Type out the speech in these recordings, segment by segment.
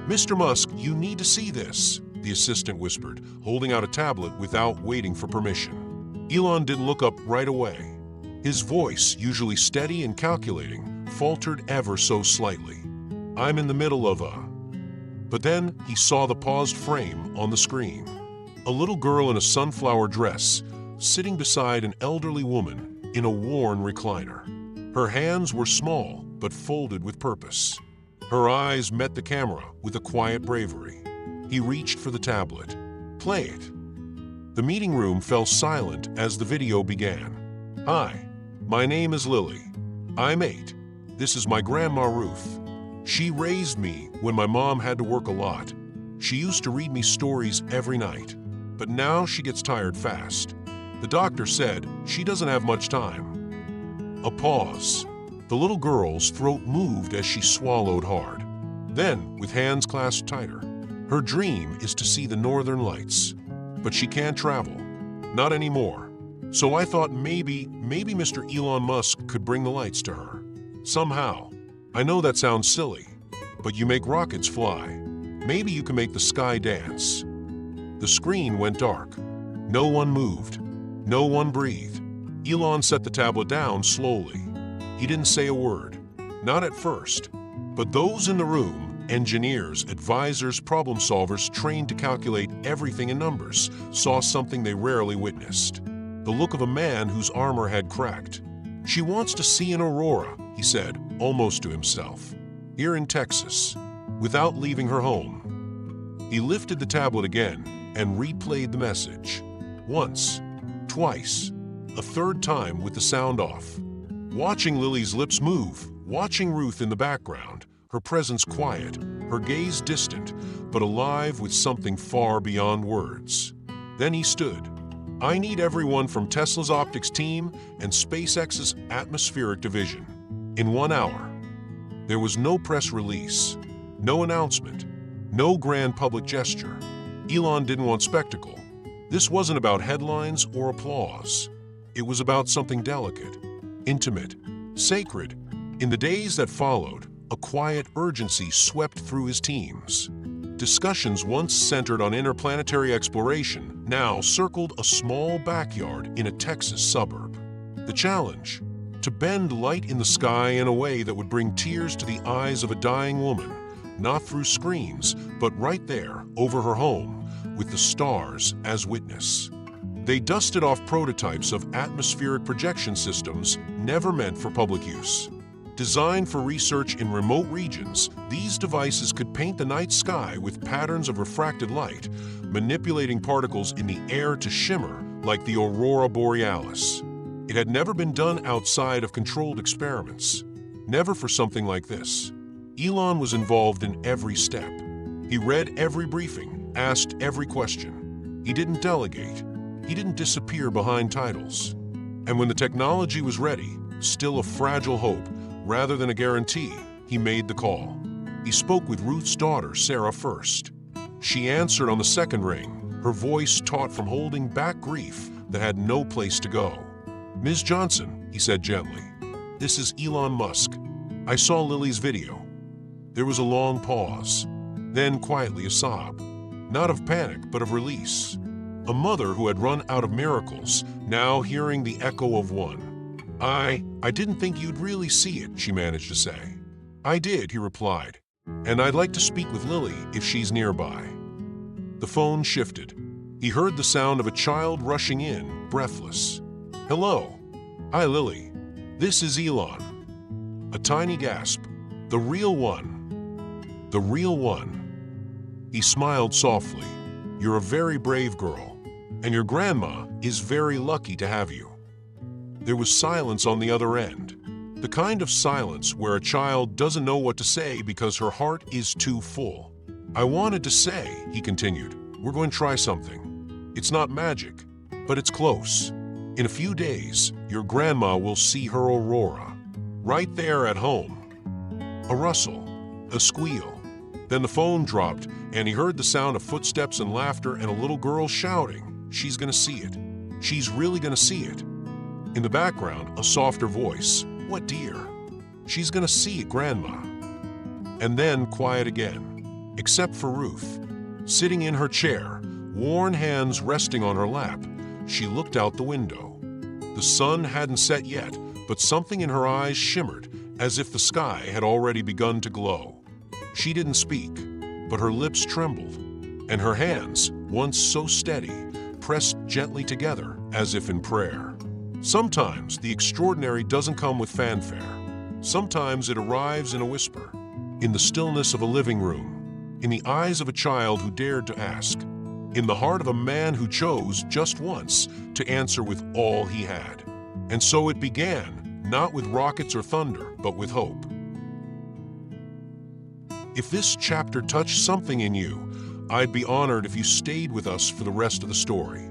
"Mr. Musk, you need to see this," the assistant whispered, holding out a tablet without waiting for permission. Elon didn't look up right away. His voice, usually steady and calculating, faltered ever so slightly. "I'm in the middle of a..." But then he saw the paused frame on the screen. A little girl in a sunflower dress, sitting beside an elderly woman in a worn recliner. Her hands were small, but folded with purpose. Her eyes met the camera with a quiet bravery. He reached for the tablet. "Play it." The meeting room fell silent as the video began. "Hi, my name is Lily. I'm 8. This is my grandma Ruth. She raised me when my mom had to work a lot. She used to read me stories every night, but now she gets tired fast. The doctor said she doesn't have much time." A pause. The little girl's throat moved as she swallowed hard. Then, with hands clasped tighter, "Her dream is to see the northern lights. But she can't travel. Not anymore. So I thought maybe Mr. Elon Musk could bring the lights to her. Somehow. I know that sounds silly, but you make rockets fly. Maybe you can make the sky dance." The screen went dark. No one moved. No one breathed. Elon set the tablet down slowly. He didn't say a word. Not at first. But those in the room, engineers, advisors, problem solvers trained to calculate everything in numbers, saw something they rarely witnessed. The look of a man whose armor had cracked. "She wants to see an aurora," he said, almost to himself. "Here in Texas, without leaving her home." He lifted the tablet again and replayed the message. Once, twice, a third time with the sound off. Watching Lily's lips move, watching Ruth in the background, her presence quiet, her gaze distant, but alive with something far beyond words. Then he stood. "I need everyone from Tesla's optics team and SpaceX's atmospheric division. In 1 hour." There was no press release, no announcement, no grand public gesture. Elon didn't want spectacle. This wasn't about headlines or applause. It was about something delicate, intimate, sacred. In the days that followed, a quiet urgency swept through his teams. Discussions once centered on interplanetary exploration now circled a small backyard in a Texas suburb. The challenge: to bend light in the sky in a way that would bring tears to the eyes of a dying woman, not through screens, but right there, over her home, with the stars as witness. They dusted off prototypes of atmospheric projection systems never meant for public use. Designed for research in remote regions, these devices could paint the night sky with patterns of refracted light, manipulating particles in the air to shimmer like the aurora borealis. It had never been done outside of controlled experiments. Never for something like this. Elon was involved in every step. He read every briefing, asked every question. He didn't delegate. He didn't disappear behind titles. And when the technology was ready, still a fragile hope, rather than a guarantee, he made the call. He spoke with Ruth's daughter, Sarah, first. She answered on the second ring, her voice taut from holding back grief that had no place to go. "Ms. Johnson," he said gently, "this is Elon Musk. I saw Lily's video." There was a long pause, then quietly a sob, not of panic, but of release. A mother who had run out of miracles, now hearing the echo of one. I didn't think you'd really see it," she managed to say. "I did," he replied, "and I'd like to speak with Lily if she's nearby." The phone shifted. He heard the sound of a child rushing in, breathless. "Hello. Hi, Lily. This is Elon." A tiny gasp. "The real one. The real one." He smiled softly. "You're a very brave girl, and your grandma is very lucky to have you." There was silence on the other end. The kind of silence where a child doesn't know what to say because her heart is too full. "I wanted to say," he continued, "we're going to try something. It's not magic, but it's close. In a few days, your grandma will see her aurora. Right there at home." A rustle, a squeal. Then the phone dropped, and he heard the sound of footsteps and laughter and a little girl shouting, "She's gonna see it. She's really gonna see it." In the background, a softer voice, "What dear?" "She's gonna see it, Grandma." And then quiet again. except for Ruth. Sitting in her chair, worn hands resting on her lap, she looked out the window. The sun hadn't set yet, but something in her eyes shimmered as if the sky had already begun to glow. She didn't speak, but her lips trembled, and her hands, once so steady, pressed gently together as if in prayer. Sometimes the extraordinary doesn't come with fanfare. Sometimes it arrives in a whisper, in the stillness of a living room, in the eyes of a child who dared to ask, in the heart of a man who chose just once to answer with all he had. And so it began, not with rockets or thunder, but with hope. If this chapter touched something in you, I'd be honored if you stayed with us for the rest of the story.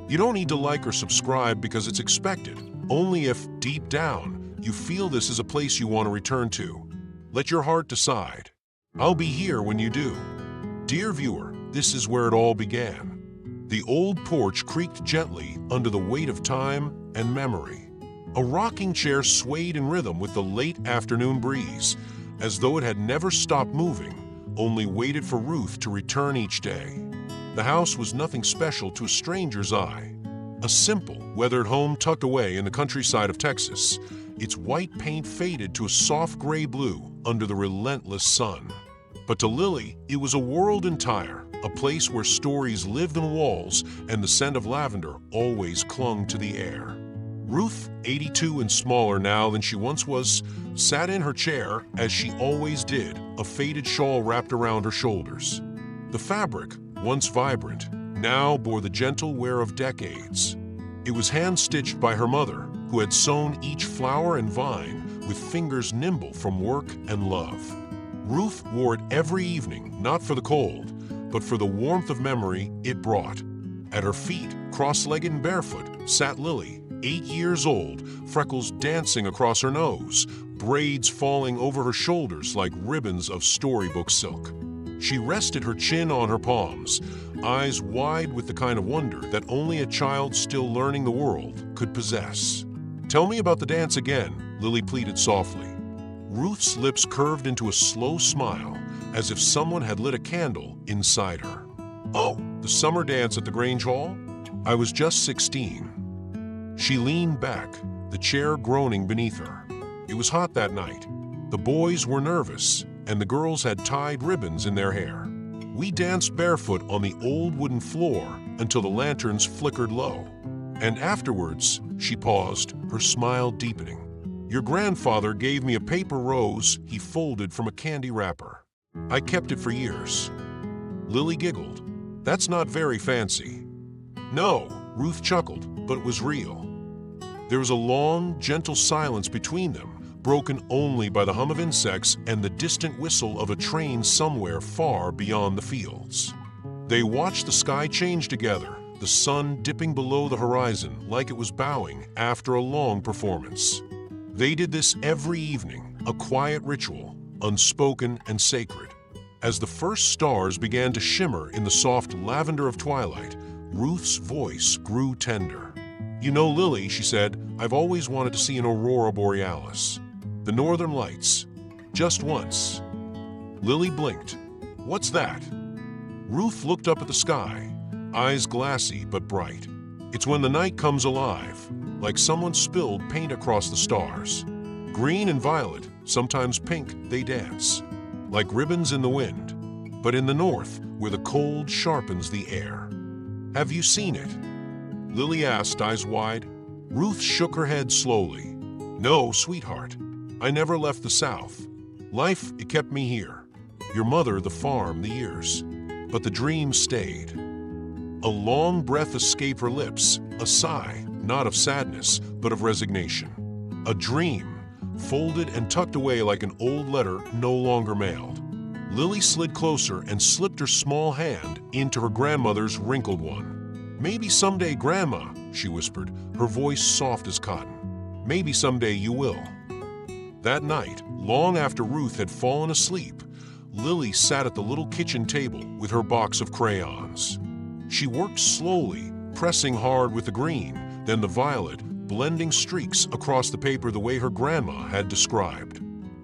You don't need to like or subscribe because it's expected, only if, deep down, you feel this is a place you want to return to. Let your heart decide. I'll be here when you do. Dear viewer, this is where it all began. The old porch creaked gently under the weight of time and memory. A rocking chair swayed in rhythm with the late afternoon breeze, as though it had never stopped moving, only waited for Ruth to return each day. The house was nothing special to a stranger's eye. A simple, weathered home tucked away in the countryside of Texas, its white paint faded to a soft gray blue under the relentless sun. But to Lily, it was a world entire, a place where stories lived in walls and the scent of lavender always clung to the air. Ruth, 82 and smaller now than she once was, sat in her chair as she always did, a faded shawl wrapped around her shoulders. The fabric, once vibrant, now bore the gentle wear of decades. It was hand-stitched by her mother, who had sewn each flower and vine with fingers nimble from work and love. Ruth wore it every evening, not for the cold, but for the warmth of memory it brought. At her feet, cross-legged and barefoot, sat Lily, 8 years old, freckles dancing across her nose, braids falling over her shoulders like ribbons of storybook silk. She rested her chin on her palms, eyes wide with the kind of wonder that only a child still learning the world could possess. "Tell me about the dance again," Lily pleaded softly. Ruth's lips curved into a slow smile, as if someone had lit a candle inside her. "Oh, the summer dance at the Grange Hall? I was just 16. She leaned back, the chair groaning beneath her. It was hot that night. The boys were nervous, and the girls had tied ribbons in their hair. We danced barefoot on the old wooden floor until the lanterns flickered low. And afterwards," she paused, her smile deepening, "your grandfather gave me a paper rose he folded from a candy wrapper. I kept it for years." Lily giggled. "That's not very fancy." "No," Ruth chuckled, "but it was real." There was a long, gentle silence between them, broken only by the hum of insects and the distant whistle of a train somewhere far beyond the fields. They watched the sky change together, the sun dipping below the horizon like it was bowing after a long performance. They did this every evening, a quiet ritual, unspoken and sacred. As the first stars began to shimmer in the soft lavender of twilight, Ruth's voice grew tender. "You know, Lily," she said, "I've always wanted to see an aurora borealis. The northern lights. Just once." Lily blinked. "What's that?" Ruth looked up at the sky, eyes glassy but bright. "It's when the night comes alive, like someone spilled paint across the stars. Green and violet, sometimes pink, they dance, like ribbons in the wind. But in the north, where the cold sharpens the air." "Have you seen it?" Lily asked, eyes wide. Ruth shook her head slowly. "No, sweetheart. I never left the South. Life, it kept me here. Your mother, the farm, the years. But the dream stayed." A long breath escaped her lips, a sigh, not of sadness, but of resignation. A dream, folded and tucked away like an old letter no longer mailed. Lily slid closer and slipped her small hand into her grandmother's wrinkled one. "Maybe someday, Grandma," she whispered, her voice soft as cotton. "Maybe someday you will." That night, long after Ruth had fallen asleep, Lily sat at the little kitchen table with her box of crayons. She worked slowly, pressing hard with the green, then the violet, blending streaks across the paper the way her grandma had described.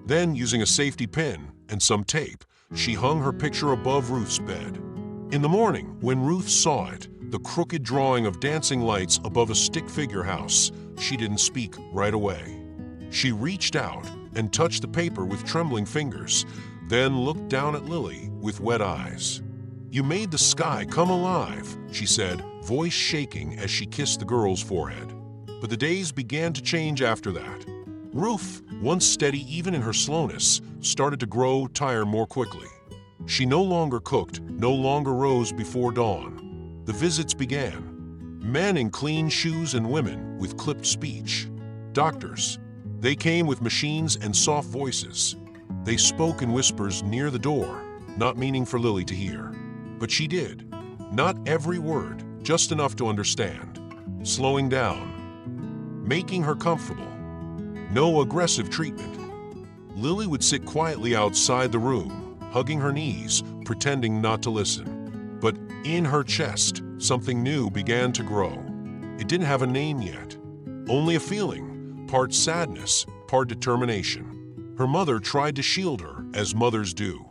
Then, using a safety pin and some tape, she hung her picture above Ruth's bed. In the morning, when Ruth saw it, the crooked drawing of dancing lights above a stick figure house, she didn't speak right away. She reached out and touched the paper with trembling fingers, then looked down at Lily with wet eyes. "You made the sky come alive," she said, voice shaking as she kissed the girl's forehead. But the days began to change after that. Ruth, once steady even in her slowness, started to grow tired more quickly. She no longer cooked, no longer rose before dawn. The visits began. Men in clean shoes and women with clipped speech. Doctors. They came with machines and soft voices. They spoke in whispers near the door, not meaning for Lily to hear. But she did. Not every word, just enough to understand. Slowing down. Making her comfortable. No aggressive treatment. Lily would sit quietly outside the room, hugging her knees, pretending not to listen. But in her chest, something new began to grow. It didn't have a name yet. Only a feeling, part sadness, part determination. Her mother tried to shield her, as mothers do.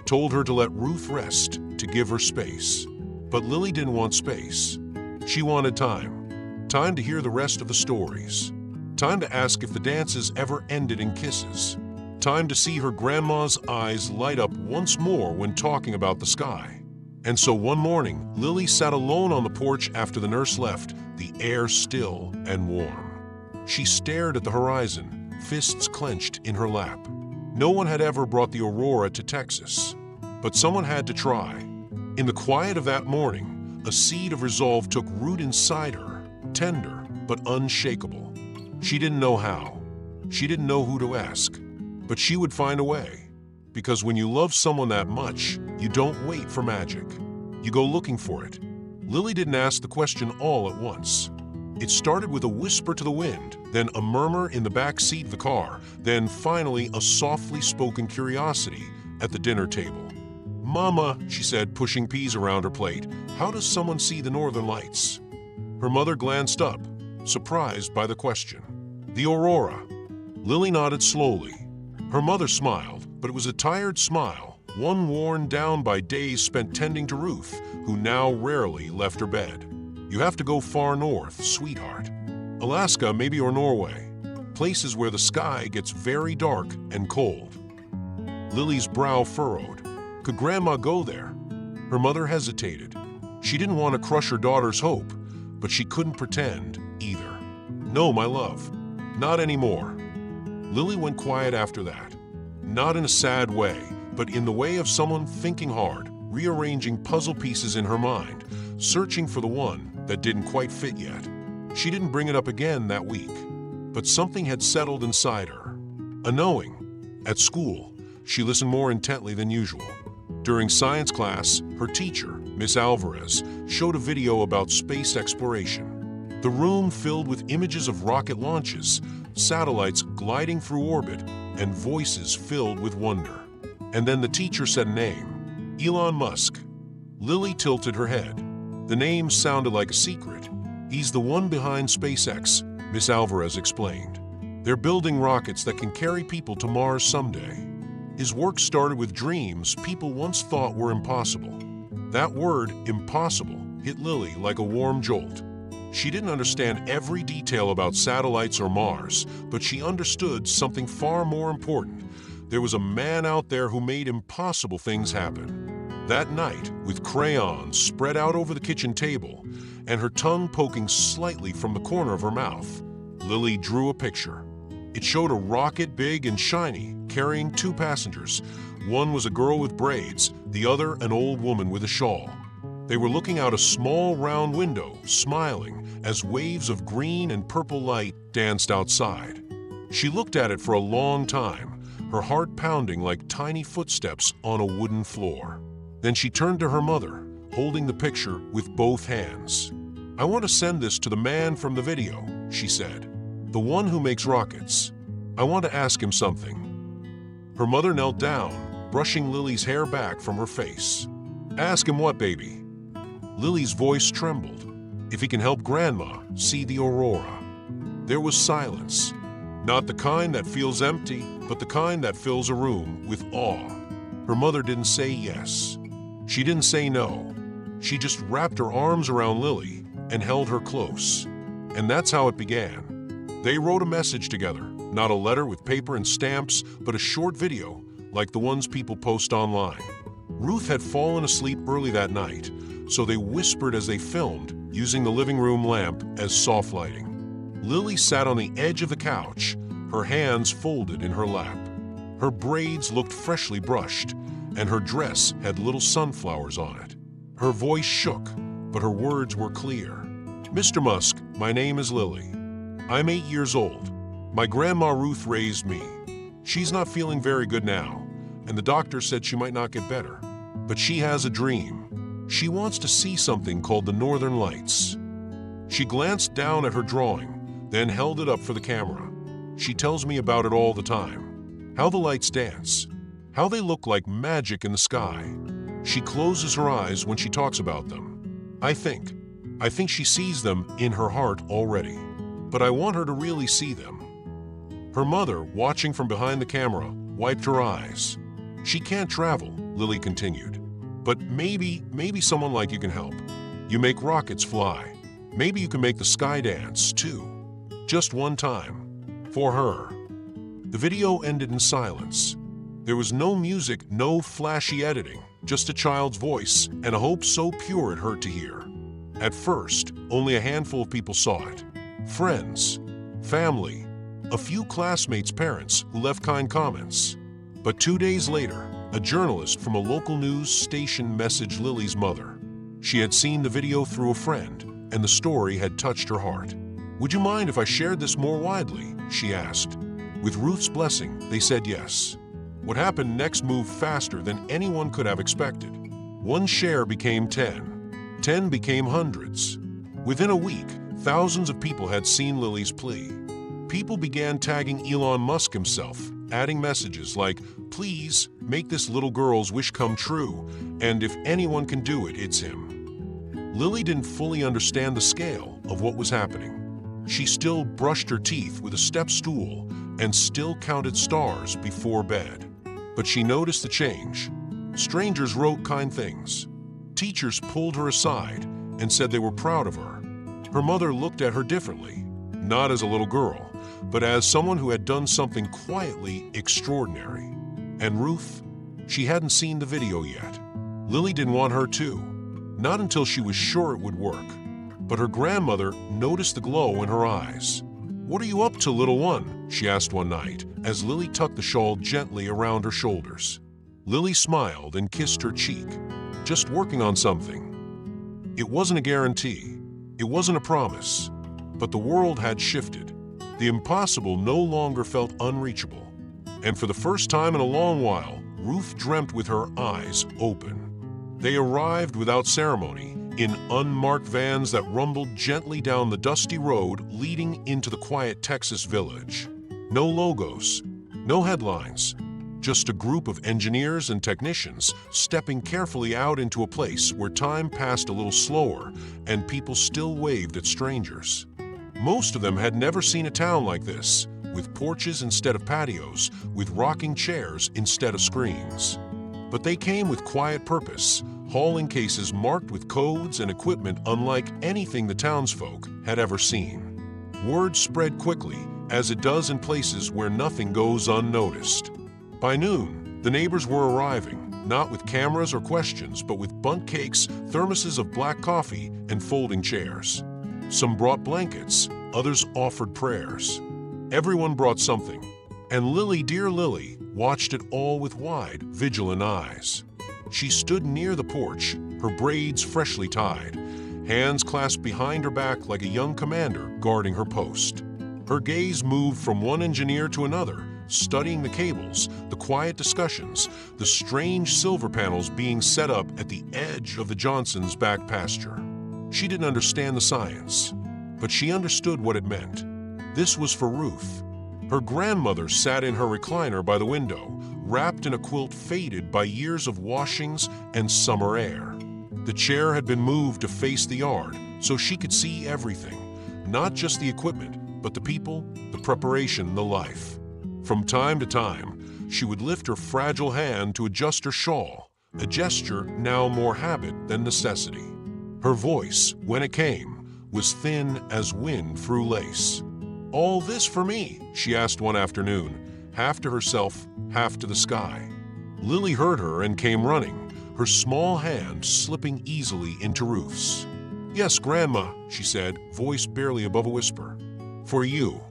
Told her to let Ruth rest, to give her space. But Lily didn't want space. She wanted time. Time to hear the rest of the stories. Time to ask if the dances ever ended in kisses. Time to see her grandma's eyes light up once more when talking about the sky. And so one morning, Lily sat alone on the porch after the nurse left, the air still and warm. She stared at the horizon, fists clenched in her lap. No one had ever brought the aurora to Texas, but someone had to try. In the quiet of that morning, a seed of resolve took root inside her, tender but unshakable. She didn't know how. She didn't know who to ask, but she would find a way. Because when you love someone that much, you don't wait for magic. You go looking for it. Lily didn't ask the question all at once. It started with a whisper to the wind, then a murmur in the back seat of the car, then finally a softly spoken curiosity at the dinner table. "Mama," she said, pushing peas around her plate, "how does someone see the northern lights?" Her mother glanced up, surprised by the question. "The aurora." Lily nodded slowly. Her mother smiled, but it was a tired smile, one worn down by days spent tending to Ruth, who now rarely left her bed. "You have to go far north, sweetheart. Alaska, maybe, or Norway. Places where the sky gets very dark and cold." Lily's brow furrowed. Could Grandma go there? Her mother hesitated. She didn't want to crush her daughter's hope, but she couldn't pretend either. "No, my love, not anymore." Lily went quiet after that. Not in a sad way, but in the way of someone thinking hard, rearranging puzzle pieces in her mind, searching for the one that didn't quite fit yet. She didn't bring it up again that week, but something had settled inside her. A knowing. At school, she listened more intently than usual. During science class, her teacher, Miss Alvarez, showed a video about space exploration. The room filled with images of rocket launches, satellites gliding through orbit, and voices filled with wonder. And then the teacher said a name, Elon Musk. Lily tilted her head. The name sounded like a secret. "He's the one behind SpaceX," Miss Alvarez explained. "They're building rockets that can carry people to Mars someday. His work started with dreams people once thought were impossible." That word, impossible, hit Lily like a warm jolt. She didn't understand every detail about satellites or Mars, but she understood something far more important. There was a man out there who made impossible things happen. That night, with crayons spread out over the kitchen table and her tongue poking slightly from the corner of her mouth, Lily drew a picture. It showed a rocket big and shiny, carrying 2 passengers. One was a girl with braids, the other an old woman with a shawl. They were looking out a small round window, smiling, as waves of green and purple light danced outside. She looked at it for a long time, her heart pounding like tiny footsteps on a wooden floor. Then she turned to her mother, holding the picture with both hands. "I want to send this to the man from the video," she said. "The one who makes rockets. I want to ask him something." Her mother knelt down, brushing Lily's hair back from her face. "Ask him what, baby?" Lily's voice trembled. "If he can help Grandma see the aurora." There was silence. Not the kind that feels empty, but the kind that fills a room with awe. Her mother didn't say yes. She didn't say no. She just wrapped her arms around Lily and held her close. And that's how it began. They wrote a message together, not a letter with paper and stamps, but a short video like the ones people post online. Ruth had fallen asleep early that night, so they whispered as they filmed, using the living room lamp as soft lighting. Lily sat on the edge of the couch, her hands folded in her lap. Her braids looked freshly brushed, and her dress had little sunflowers on it. Her voice shook, but her words were clear. "Mr. Musk, my name is Lily. I'm 8 years old. My grandma Ruth raised me. She's not feeling very good now, and the doctor said she might not get better. But she has a dream. She wants to see something called the Northern Lights." She glanced down at her drawing, then held it up for the camera. She tells me about it all the time. How the lights dance. How they look like magic in the sky. She closes her eyes when she talks about them. I think she sees them in her heart already. But I want her to really see them. Her mother, watching from behind the camera, wiped her eyes. "She can't travel," Lily continued. "But maybe someone like you can help. You make rockets fly. Maybe you can make the sky dance, too. Just one time. For her." The video ended in silence. There was no music, no flashy editing, just a child's voice and a hope so pure it hurt to hear. At first, only a handful of people saw it. Friends, family, a few classmates' parents who left kind comments. But 2 days later, a journalist from a local news station messaged Lily's mother. She had seen the video through a friend, and the story had touched her heart. "Would you mind if I shared this more widely?" she asked. With Ruth's blessing, they said yes. What happened next moved faster than anyone could have expected. One share became 10. 10 became hundreds. Within a week, thousands of people had seen Lily's plea. People began tagging Elon Musk himself, adding messages like, "Please, make this little girl's wish come true, and if anyone can do it, it's him." Lily didn't fully understand the scale of what was happening. She still brushed her teeth with a step stool and still counted stars before bed. But she noticed the change. Strangers wrote kind things. Teachers pulled her aside and said they were proud of her. Her mother looked at her differently, not as a little girl, but as someone who had done something quietly extraordinary. And Ruth, she hadn't seen the video yet. Lily didn't want her to, not until she was sure it would work. But her grandmother noticed the glow in her eyes. "What are you up to, little one?" she asked one night, as Lily tucked the shawl gently around her shoulders. Lily smiled and kissed her cheek. "Just working on something." It wasn't a guarantee. It wasn't a promise. But the world had shifted. The impossible no longer felt unreachable. And for the first time in a long while, Ruth dreamt with her eyes open. They arrived without ceremony, in unmarked vans that rumbled gently down the dusty road leading into the quiet Texas village. No logos, no headlines, just a group of engineers and technicians stepping carefully out into a place where time passed a little slower and people still waved at strangers. Most of them had never seen a town like this, with porches instead of patios, with rocking chairs instead of screens. But they came with quiet purpose, hauling cases marked with codes and equipment unlike anything the townsfolk had ever seen. Word spread quickly, as it does in places where nothing goes unnoticed. By noon, the neighbors were arriving, not with cameras or questions, but with bundt cakes, thermoses of black coffee, and folding chairs. Some brought blankets, others offered prayers. Everyone brought something, and Lily, dear Lily, watched it all with wide, vigilant eyes. She stood near the porch, her braids freshly tied, hands clasped behind her back like a young commander guarding her post. Her gaze moved from one engineer to another, studying the cables, the quiet discussions, the strange silver panels being set up at the edge of the Johnsons' back pasture. She didn't understand the science, but she understood what it meant. This was for Ruth. Her grandmother sat in her recliner by the window, wrapped in a quilt faded by years of washings and summer air. The chair had been moved to face the yard so she could see everything, not just the equipment, but the people, the preparation, the life. From time to time, she would lift her fragile hand to adjust her shawl, a gesture now more habit than necessity. Her voice, when it came, was thin as wind through lace. "All this for me?" she asked one afternoon, half to herself, half to the sky. Lily heard her and came running, her small hand slipping easily into Ruth's. "Yes, Grandma," she said, voice barely above a whisper. "For you."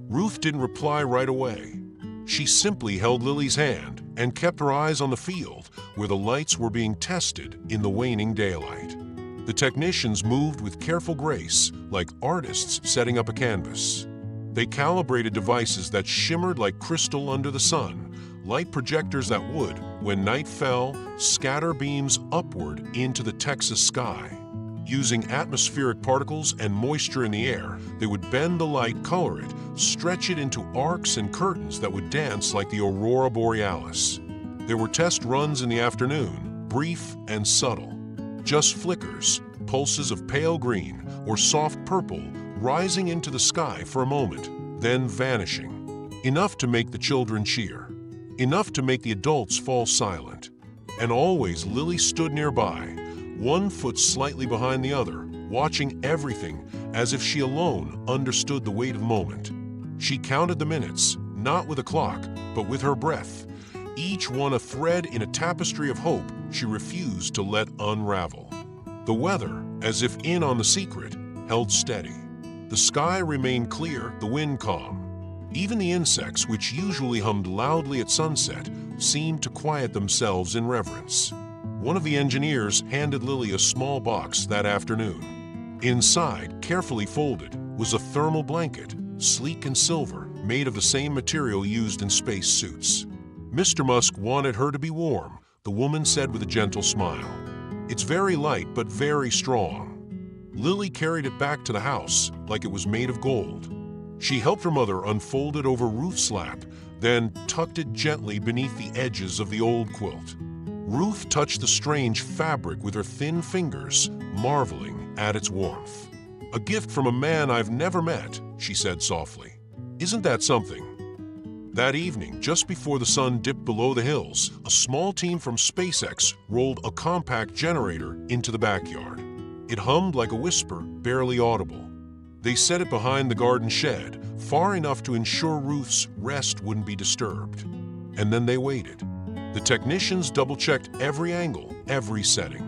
Ruth didn't reply right away. She simply held Lily's hand and kept her eyes on the field where the lights were being tested in the waning daylight. The technicians moved with careful grace, like artists setting up a canvas. They calibrated devices that shimmered like crystal under the sun, light projectors that would, when night fell, scatter beams upward into the Texas sky. Using atmospheric particles and moisture in the air, they would bend the light, color it, stretch it into arcs and curtains that would dance like the aurora borealis. There were test runs in the afternoon, brief and subtle. Just flickers, pulses of pale green or soft purple rising into the sky for a moment, then vanishing. Enough to make the children cheer. Enough to make the adults fall silent. And always Lily stood nearby, one foot slightly behind the other, watching everything as if she alone understood the weight of the moment. She counted the minutes, not with a clock, but with her breath, each one a thread in a tapestry of hope she refused to let unravel. The weather, as if in on the secret, held steady. The sky remained clear, the wind calm. Even the insects, which usually hummed loudly at sunset, seemed to quiet themselves in reverence. One of the engineers handed Lily a small box that afternoon. Inside, carefully folded, was a thermal blanket, sleek and silver, made of the same material used in space suits. "Mr. Musk wanted her to be warm," the woman said with a gentle smile. "It's very light but very strong." Lily carried it back to the house like it was made of gold. She helped her mother unfold it over Ruth's lap, then tucked it gently beneath the edges of the old quilt. Ruth touched the strange fabric with her thin fingers, marveling at its warmth. "A gift from a man I've never met," she said softly. "Isn't that something?" That evening, just before the sun dipped below the hills, a small team from SpaceX rolled a compact generator into the backyard. It hummed like a whisper, barely audible. They set it behind the garden shed, far enough to ensure Ruth's rest wouldn't be disturbed. And then they waited. The technicians double-checked every angle, every setting.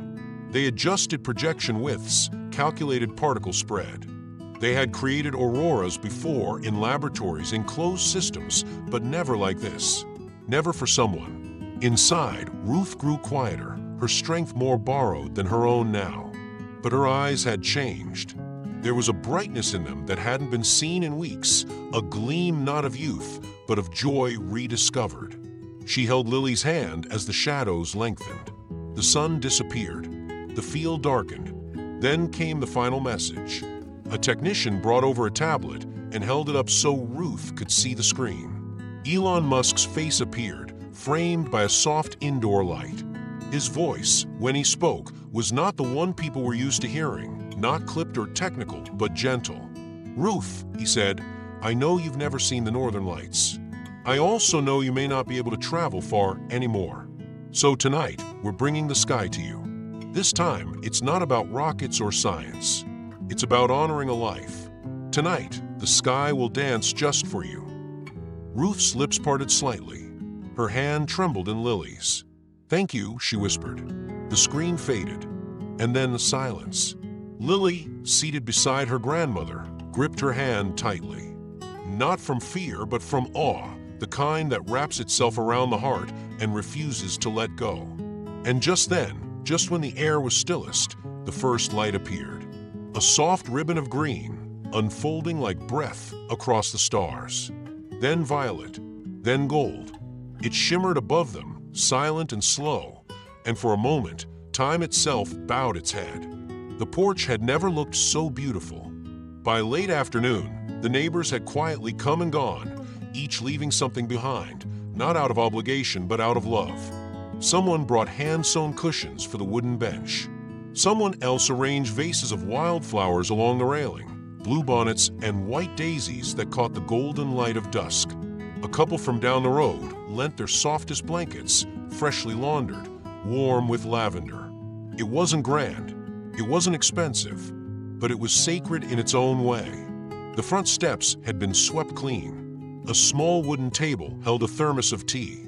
They adjusted projection widths, calculated particle spread. They had created auroras before in laboratories in closed systems, but never like this. Never for someone. Inside, Ruth grew quieter, her strength more borrowed than her own now. But her eyes had changed. There was a brightness in them that hadn't been seen in weeks, a gleam not of youth, but of joy rediscovered. She held Lily's hand as the shadows lengthened. The sun disappeared. The field darkened. Then came the final message. A technician brought over a tablet and held it up so Ruth could see the screen. Elon Musk's face appeared, framed by a soft indoor light. His voice, when he spoke, was not the one people were used to hearing, not clipped or technical, but gentle. "Ruth," he said, "I know you've never seen the Northern Lights. I also know you may not be able to travel far anymore. So tonight, we're bringing the sky to you. This time, it's not about rockets or science. It's about honoring a life. Tonight, the sky will dance just for you." Ruth's lips parted slightly. Her hand trembled in Lily's. "Thank you," she whispered. The screen faded, and then the silence. Lily, seated beside her grandmother, gripped her hand tightly. Not from fear, but from awe, the kind that wraps itself around the heart and refuses to let go. And just then, just when the air was stillest, the first light appeared. A soft ribbon of green, unfolding like breath across the stars. Then violet, then gold. It shimmered above them, silent and slow, and for a moment, time itself bowed its head. The porch had never looked so beautiful. By late afternoon, the neighbors had quietly come and gone, each leaving something behind, not out of obligation but out of love. Someone brought hand-sewn cushions for the wooden bench. Someone else arranged vases of wildflowers along the railing, bluebonnets and white daisies that caught the golden light of dusk. A couple from down the road, lent their softest blankets, freshly laundered, warm with lavender. It wasn't grand, it wasn't expensive, but it was sacred in its own way. The front steps had been swept clean. A small wooden table held a thermos of tea,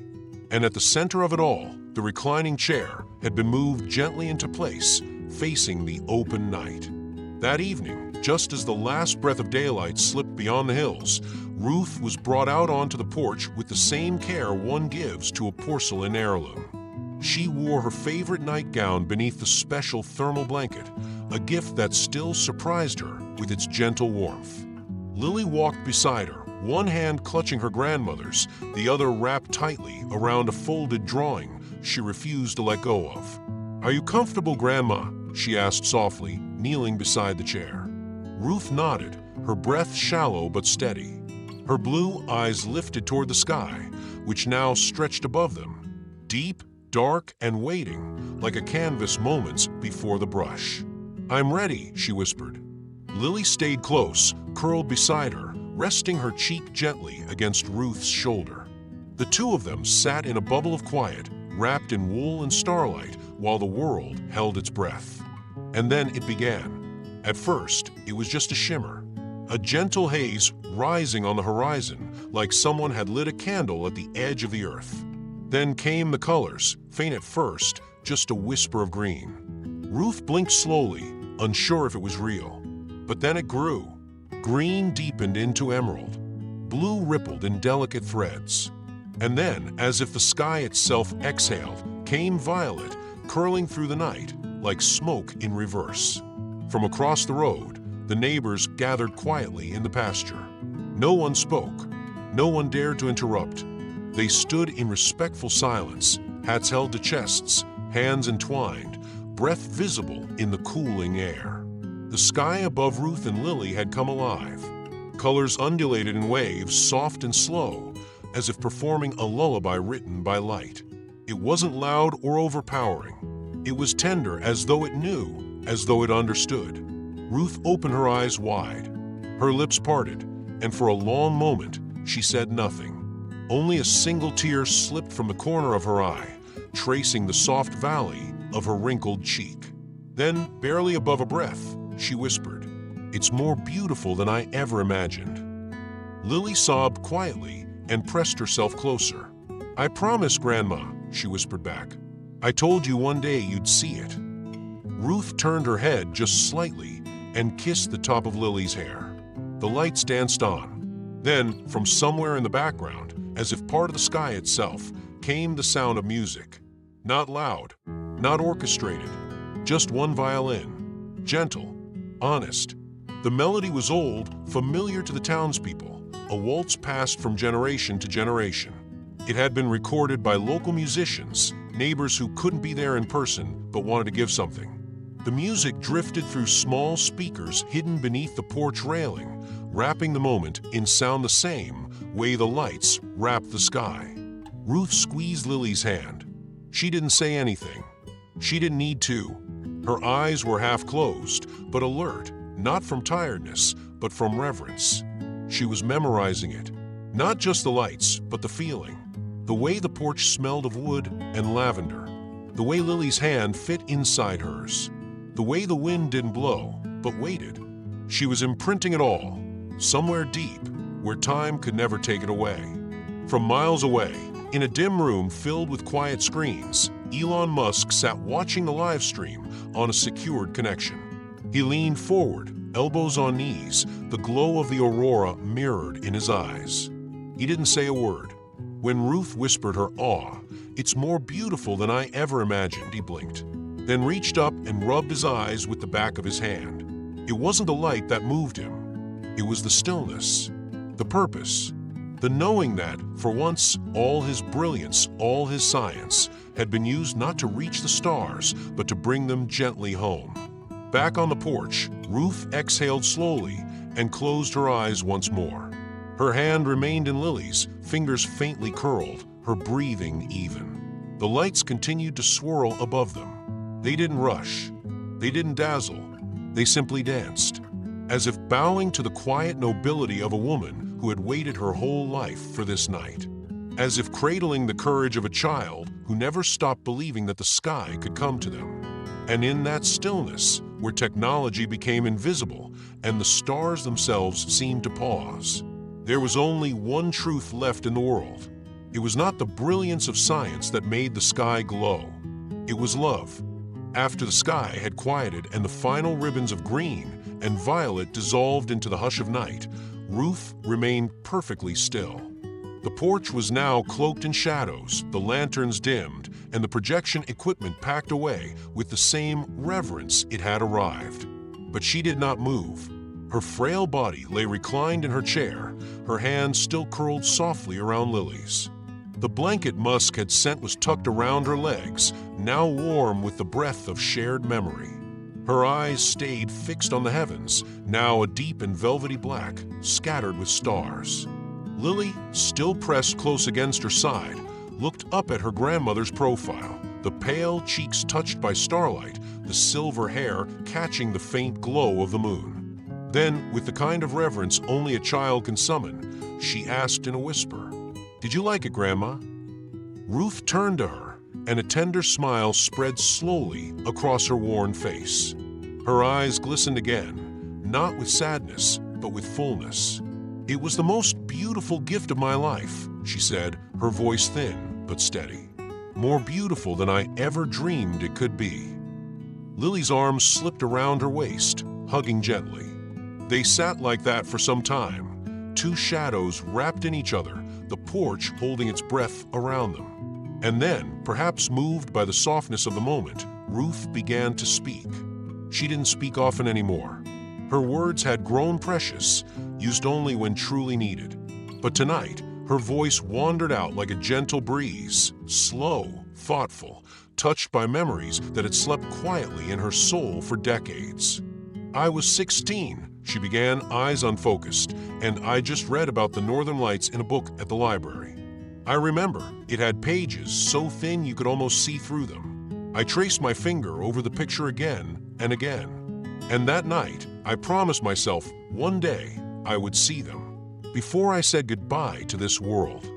and at the center of it all, the reclining chair had been moved gently into place, facing the open night. That evening, just as the last breath of daylight slipped beyond the hills, Ruth was brought out onto the porch with the same care one gives to a porcelain heirloom. She wore her favorite nightgown beneath the special thermal blanket, a gift that still surprised her with its gentle warmth. Lily walked beside her, one hand clutching her grandmother's, the other wrapped tightly around a folded drawing she refused to let go of. "Are you comfortable, Grandma?" she asked softly, kneeling beside the chair. Ruth nodded, her breath shallow but steady. Her blue eyes lifted toward the sky, which now stretched above them, deep, dark, and waiting, like a canvas moments before the brush. "I'm ready," she whispered. Lily stayed close, curled beside her, resting her cheek gently against Ruth's shoulder. The two of them sat in a bubble of quiet, wrapped in wool and starlight, while the world held its breath. And then it began. At first, it was just a shimmer, a gentle haze rising on the horizon, like someone had lit a candle at the edge of the earth. Then came the colors, faint at first, just a whisper of green. Ruth blinked slowly, unsure if it was real. But then it grew. Green deepened into emerald. Blue rippled in delicate threads. And then, as if the sky itself exhaled, came violet, curling through the night, like smoke in reverse. From across the road, the neighbors gathered quietly in the pasture. No one spoke. No one dared to interrupt. They stood in respectful silence, hats held to chests, hands entwined, breath visible in the cooling air. The sky above Ruth and Lily had come alive. Colors undulated in waves, soft and slow, as if performing a lullaby written by light. It wasn't loud or overpowering. It was tender, as though it knew, as though it understood. Ruth opened her eyes wide. Her lips parted, and for a long moment, she said nothing. Only a single tear slipped from the corner of her eye, tracing the soft valley of her wrinkled cheek. Then, barely above a breath, she whispered, "It's more beautiful than I ever imagined." Lily sobbed quietly and pressed herself closer. "I promise, Grandma," she whispered back. "I told you one day you'd see it." Ruth turned her head just slightly and kissed the top of Lily's hair. The lights danced on. Then, from somewhere in the background, as if part of the sky itself, came the sound of music. Not loud, not orchestrated, just one violin. Gentle, honest. The melody was old, familiar to the townspeople, a waltz passed from generation to generation. It had been recorded by local musicians, neighbors who couldn't be there in person but wanted to give something. The music drifted through small speakers hidden beneath the porch railing, wrapping the moment in sound the same way the lights wrapped the sky. Ruth squeezed Lily's hand. She didn't say anything. She didn't need to. Her eyes were half closed, but alert, not from tiredness, but from reverence. She was memorizing it. Not just the lights, but the feeling. The way the porch smelled of wood and lavender. The way Lily's hand fit inside hers. The way the wind didn't blow, but waited. She was imprinting it all, somewhere deep, where time could never take it away. From miles away, in a dim room filled with quiet screens, Elon Musk sat watching the live stream on a secured connection. He leaned forward, elbows on knees, the glow of the aurora mirrored in his eyes. He didn't say a word. When Ruth whispered her awe, "It's more beautiful than I ever imagined," he blinked, then reached up and rubbed his eyes with the back of his hand. It wasn't the light that moved him. It was the stillness, the purpose, the knowing that, for once, all his brilliance, all his science, had been used not to reach the stars, but to bring them gently home. Back on the porch, Ruth exhaled slowly and closed her eyes once more. Her hand remained in Lily's, fingers faintly curled, her breathing even. The lights continued to swirl above them. They didn't rush. They didn't dazzle. They simply danced, as if bowing to the quiet nobility of a woman who had waited her whole life for this night. as if cradling the courage of a child who never stopped believing that the sky could come to them. And in that stillness, where technology became invisible and the stars themselves seemed to pause, there was only one truth left in the world. It was not the brilliance of science that made the sky glow. It was love. After the sky had quieted and the final ribbons of green and violet dissolved into the hush of night, Ruth remained perfectly still. The porch was now cloaked in shadows, the lanterns dimmed, and the projection equipment packed away with the same reverence it had arrived. But she did not move. Her frail body lay reclined in her chair, her hands still curled softly around Lily's. The blanket Musk had sent was tucked around her legs, now warm with the breath of shared memory. Her eyes stayed fixed on the heavens, now a deep and velvety black, scattered with stars. Lily, still pressed close against her side, looked up at her grandmother's profile, the pale cheeks touched by starlight, the silver hair catching the faint glow of the moon. Then, with the kind of reverence only a child can summon, she asked in a whisper, "Did you like it, Grandma?" Ruth turned to her, and a tender smile spread slowly across her worn face. Her eyes glistened again, not with sadness, but with fullness. "It was the most beautiful gift of my life," she said, her voice thin but steady. "More beautiful than I ever dreamed it could be." Lily's arms slipped around her waist, hugging gently. They sat like that for some time, two shadows wrapped in each other, the porch holding its breath around them. And then, perhaps moved by the softness of the moment, Ruth began to speak. She didn't speak often anymore. Her words had grown precious, used only when truly needed. But tonight, her voice wandered out like a gentle breeze, slow, thoughtful, touched by memories that had slept quietly in her soul for decades. "I was 16, she began, eyes unfocused, "and I just read about the Northern Lights in a book at the library. I remember it had pages so thin you could almost see through them. I traced my finger over the picture again and again. And that night, I promised myself one day I would see them, before I said goodbye to this world."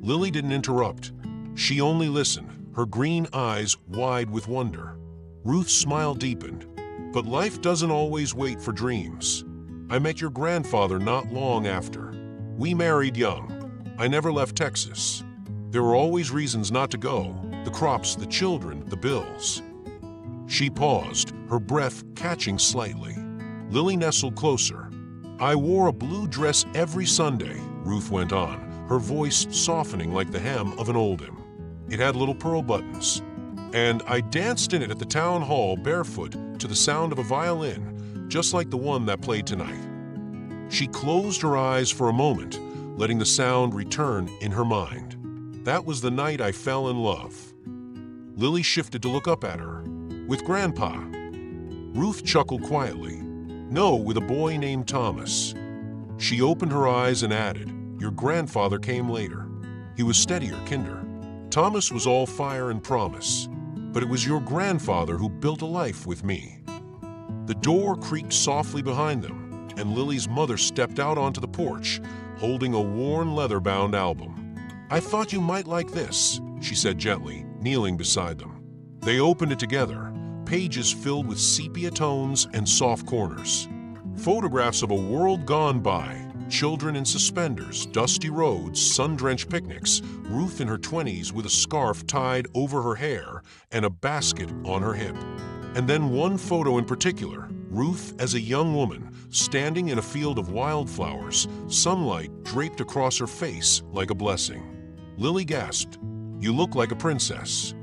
Lily didn't interrupt. She only listened, her green eyes wide with wonder. Ruth's smile deepened. "But life doesn't always wait for dreams. I met your grandfather not long after. We married young. I never left Texas. There were always reasons not to go, the crops, the children, the bills." She paused, her breath catching slightly. Lily nestled closer. "I wore a blue dress every Sunday," Ruth went on, her voice softening like the hem of an old hymn. "It had little pearl buttons. And I danced in it at the town hall barefoot to the sound of a violin, just like the one that played tonight." She closed her eyes for a moment, letting the sound return in her mind. "That was the night I fell in love." Lily shifted to look up at her. "With Grandpa?" Ruth chuckled quietly. "No, with a boy named Thomas." She opened her eyes and added, "Your grandfather came later. He was steadier, kinder. Thomas was all fire and promise. But it was your grandfather who built a life with me." The door creaked softly behind them, and Lily's mother stepped out onto the porch, holding a worn leather-bound album. "I thought you might like this," she said gently, kneeling beside them. They opened it together, pages filled with sepia tones and soft corners. Photographs of a world gone by, children in suspenders, dusty roads, sun-drenched picnics, Ruth in her 20s with a scarf tied over her hair and a basket on her hip. And then one photo in particular, Ruth as a young woman, standing in a field of wildflowers, sunlight draped across her face like a blessing. Lily gasped, "You look like a princess."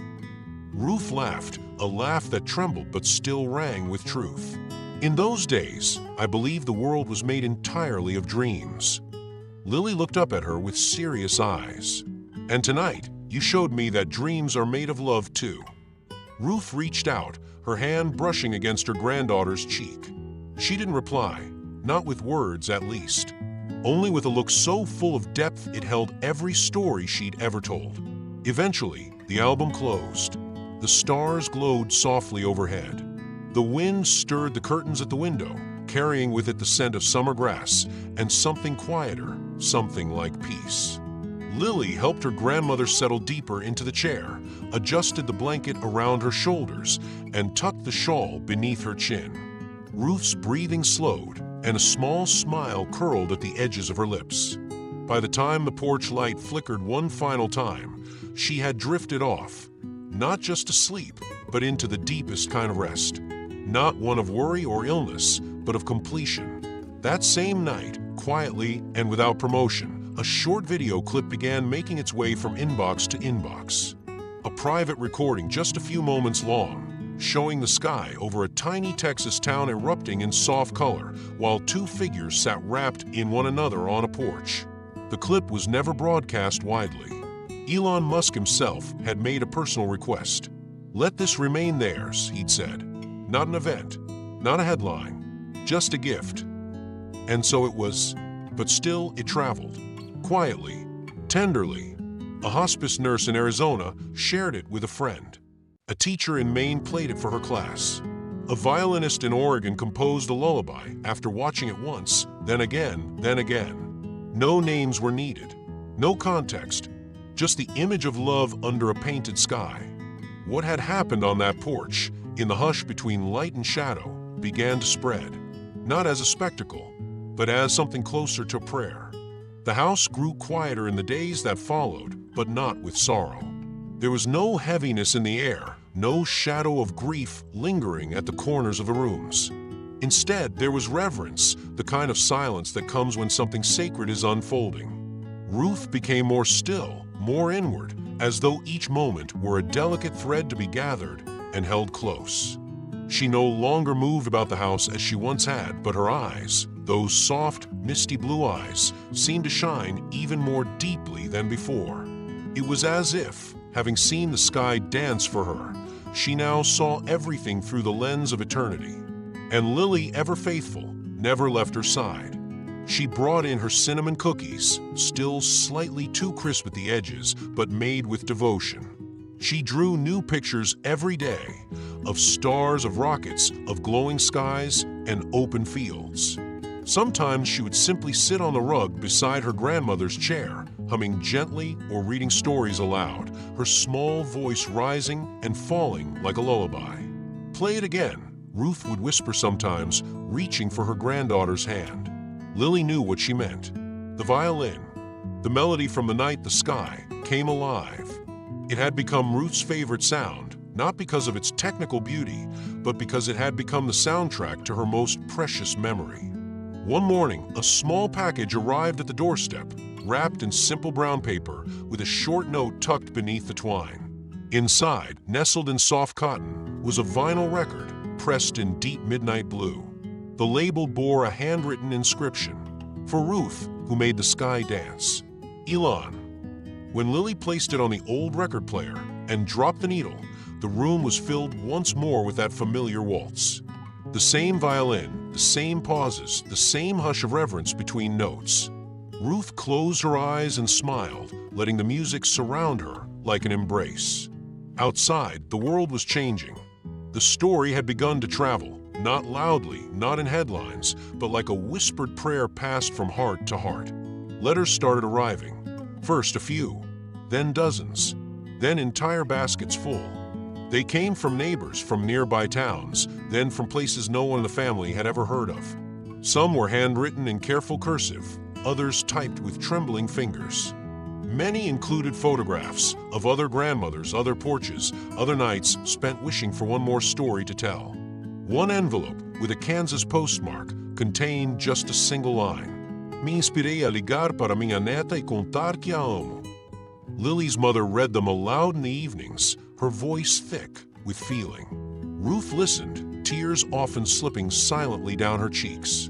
Ruth laughed, a laugh that trembled but still rang with truth. "In those days, I believed the world was made entirely of dreams." Lily looked up at her with serious eyes. "And tonight, you showed me that dreams are made of love too." Ruth reached out, her hand brushing against her granddaughter's cheek. She didn't reply, not with words at least, only with a look so full of depth it held every story she'd ever told. Eventually, the album closed. The stars glowed softly overhead. The wind stirred the curtains at the window, carrying with it the scent of summer grass and something quieter, something like peace. Lily helped her grandmother settle deeper into the chair, adjusted the blanket around her shoulders, and tucked the shawl beneath her chin. Ruth's breathing slowed, and a small smile curled at the edges of her lips. By the time the porch light flickered one final time, she had drifted off, not just to sleep, but into the deepest kind of rest. Not one of worry or illness, but of completion. That same night, quietly and without promotion, a short video clip began making its way from inbox to inbox. A private recording just a few moments long, showing the sky over a tiny Texas town erupting in soft color, while two figures sat wrapped in one another on a porch. The clip was never broadcast widely. Elon Musk himself had made a personal request. "Let this remain theirs," he'd said. "Not an event, not a headline, just a gift." And so it was, but still it traveled. Quietly, tenderly. A hospice nurse in Arizona shared it with a friend. A teacher in Maine played it for her class. A violinist in Oregon composed a lullaby after watching it once, then again, then again. No names were needed, no context, just the image of love under a painted sky. What had happened on that porch, in the hush between light and shadow, began to spread, not as a spectacle, but as something closer to prayer. The house grew quieter in the days that followed, but not with sorrow. There was no heaviness in the air, no shadow of grief lingering at the corners of the rooms. Instead, there was reverence, the kind of silence that comes when something sacred is unfolding. Ruth became more still, more inward, as though each moment were a delicate thread to be gathered and held close. She no longer moved about the house as she once had, but her eyes, those soft, misty blue eyes, seemed to shine even more deeply than before. It was as if, having seen the sky dance for her, she now saw everything through the lens of eternity. And Lily, ever faithful, never left her side. She brought in her cinnamon cookies, still slightly too crisp at the edges, but made with devotion. She drew new pictures every day, of stars, of rockets, of glowing skies, and open fields. Sometimes she would simply sit on the rug beside her grandmother's chair, humming gently or reading stories aloud, her small voice rising and falling like a lullaby. "Play it again," Ruth would whisper sometimes, reaching for her granddaughter's hand. Lily knew what she meant. The violin, the melody from the night the sky, came alive. It had become Ruth's favorite sound, not because of its technical beauty, but because it had become the soundtrack to her most precious memory. One morning, a small package arrived at the doorstep, wrapped in simple brown paper, with a short note tucked beneath the twine. Inside, nestled in soft cotton, was a vinyl record, pressed in deep midnight blue. The label bore a handwritten inscription, "For Ruth, who made the sky dance. Elon." When Lily placed it on the old record player and dropped the needle, the room was filled once more with that familiar waltz. The same violin, the same pauses, the same hush of reverence between notes. Ruth closed her eyes and smiled, letting the music surround her like an embrace. Outside, the world was changing. The story had begun to travel, not loudly, not in headlines, but like a whispered prayer passed from heart to heart. Letters started arriving. First a few, then dozens, then entire baskets full. They came from neighbors from nearby towns, then from places no one in the family had ever heard of. Some were handwritten in careful cursive, others typed with trembling fingers. Many included photographs of other grandmothers, other porches, other nights spent wishing for one more story to tell. One envelope, with a Kansas postmark, contained just a single line. "Me inspirei a ligar para minha neta e contar que a amo." Lily's mother read them aloud in the evenings, her voice thick with feeling. Ruth listened, tears often slipping silently down her cheeks.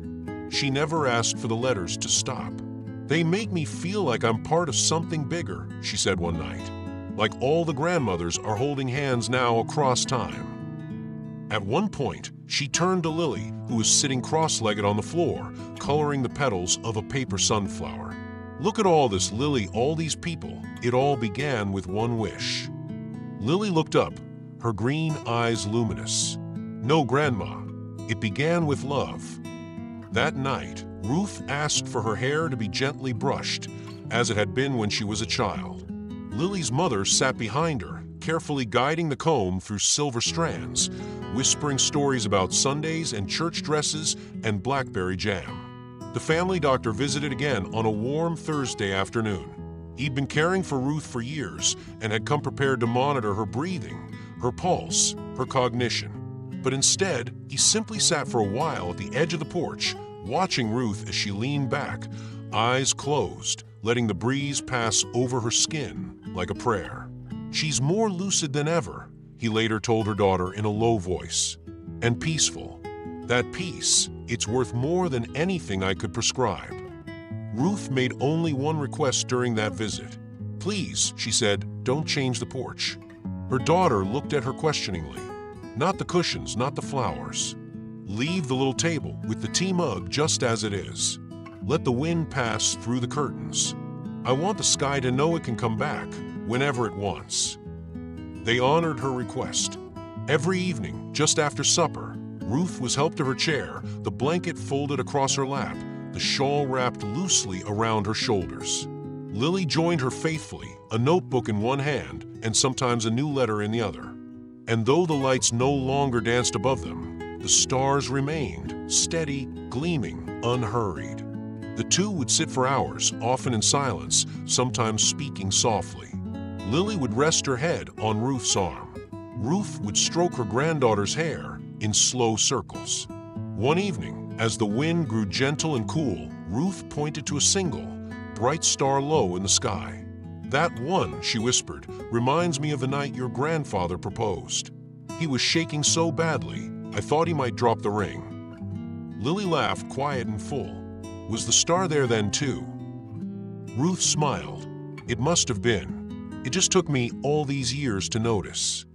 She never asked for the letters to stop. "They make me feel like I'm part of something bigger," she said one night. "Like all the grandmothers are holding hands now across time." At one point, she turned to Lily, who was sitting cross-legged on the floor, coloring the petals of a paper sunflower. "Look at all this, Lily, all these people. It all began with one wish." Lily looked up, her green eyes luminous. "No, Grandma, it began with love." That night, Ruth asked for her hair to be gently brushed, as it had been when she was a child. Lily's mother sat behind her, carefully guiding the comb through silver strands, whispering stories about Sundays and church dresses and blackberry jam. The family doctor visited again on a warm Thursday afternoon. He'd been caring for Ruth for years and had come prepared to monitor her breathing, her pulse, her cognition. But instead, he simply sat for a while at the edge of the porch, watching Ruth as she leaned back, eyes closed, letting the breeze pass over her skin like a prayer. "She's more lucid than ever," he later told her daughter in a low voice. "And peaceful. That peace, it's worth more than anything I could prescribe." Ruth made only one request during that visit. "Please," she said, "don't change the porch." Her daughter looked at her questioningly. "Not the cushions, not the flowers. Leave the little table with the tea mug just as it is. Let the wind pass through the curtains. I want the sky to know it can come back whenever it wants." They honored her request. Every evening, just after supper, Ruth was helped to her chair, the blanket folded across her lap, the shawl wrapped loosely around her shoulders. Lily joined her faithfully, a notebook in one hand and sometimes a new letter in the other. And though the lights no longer danced above them, the stars remained, steady, gleaming, unhurried. The two would sit for hours, often in silence, sometimes speaking softly. Lily would rest her head on Ruth's arm. Ruth would stroke her granddaughter's hair in slow circles. One evening, as the wind grew gentle and cool, Ruth pointed to a single, bright star low in the sky. "That one," she whispered, "reminds me of the night your grandfather proposed. He was shaking so badly, I thought he might drop the ring." Lily laughed, quiet and full. "Was the star there then too?" Ruth smiled. "It must have been. It just took me all these years to notice."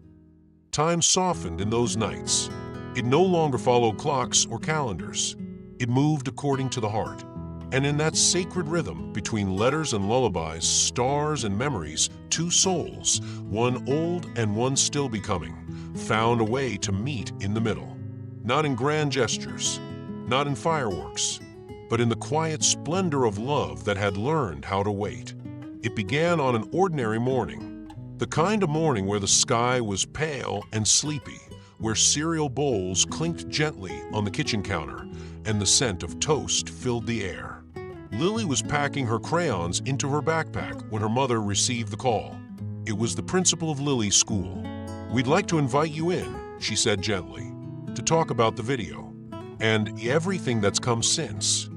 Time softened in those nights. It no longer followed clocks or calendars. It moved according to the heart. And in that sacred rhythm between letters and lullabies, stars and memories, two souls, one old and one still becoming, found a way to meet in the middle. Not in grand gestures, not in fireworks, but in the quiet splendor of love that had learned how to wait. It began on an ordinary morning, the kind of morning where the sky was pale and sleepy, where cereal bowls clinked gently on the kitchen counter, and the scent of toast filled the air. Lily was packing her crayons into her backpack when her mother received the call. It was the principal of Lily's school. "We'd like to invite you in," she said gently, "to talk about the video and everything that's come since."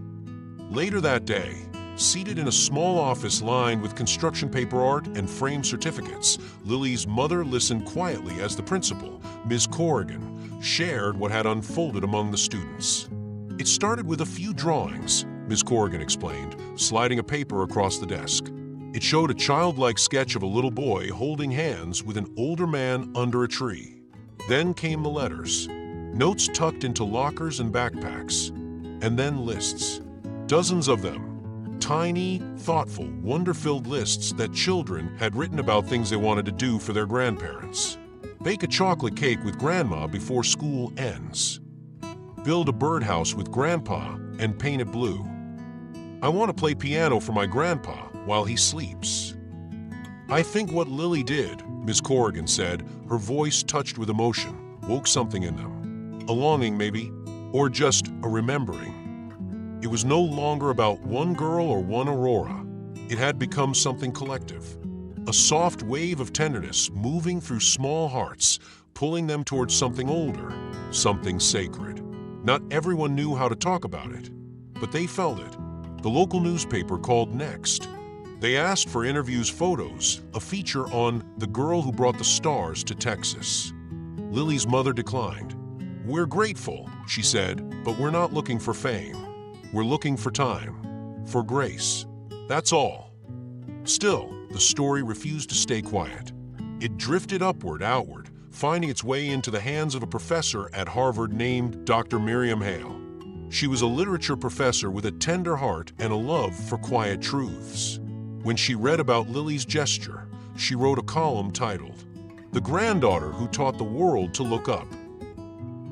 Later that day, seated in a small office lined with construction paper art and framed certificates, Lily's mother listened quietly as the principal, Ms. Corrigan, shared what had unfolded among the students. "It started with a few drawings," Ms. Corrigan explained, sliding a paper across the desk. It showed a childlike sketch of a little boy holding hands with an older man under a tree. Then came the letters, notes tucked into lockers and backpacks, and then lists. Dozens of them. Tiny, thoughtful, wonder-filled lists that children had written about things they wanted to do for their grandparents. Bake a chocolate cake with Grandma before school ends. Build a birdhouse with Grandpa and paint it blue. I want to play piano for my grandpa while he sleeps. "I think what Lily did," Ms. Corrigan said, her voice touched with emotion, woke something in them. A longing maybe, or just a remembering. It was no longer about one girl or one Aurora. It had become something collective. A soft wave of tenderness moving through small hearts, pulling them towards something older, something sacred. Not everyone knew how to talk about it, but they felt it. The local newspaper called next. They asked for interviews, photos, a feature on the girl who brought the stars to Texas. Lily's mother declined. "We're grateful," she said, "but we're not looking for fame. We're looking for time, for grace. That's all." Still, the story refused to stay quiet. It drifted outward, finding its way into the hands of a professor at Harvard named Dr. Miriam Hale. She was a literature professor with a tender heart and a love for quiet truths. When she read about Lily's gesture, she wrote a column titled, "The Granddaughter Who Taught the World to Look Up."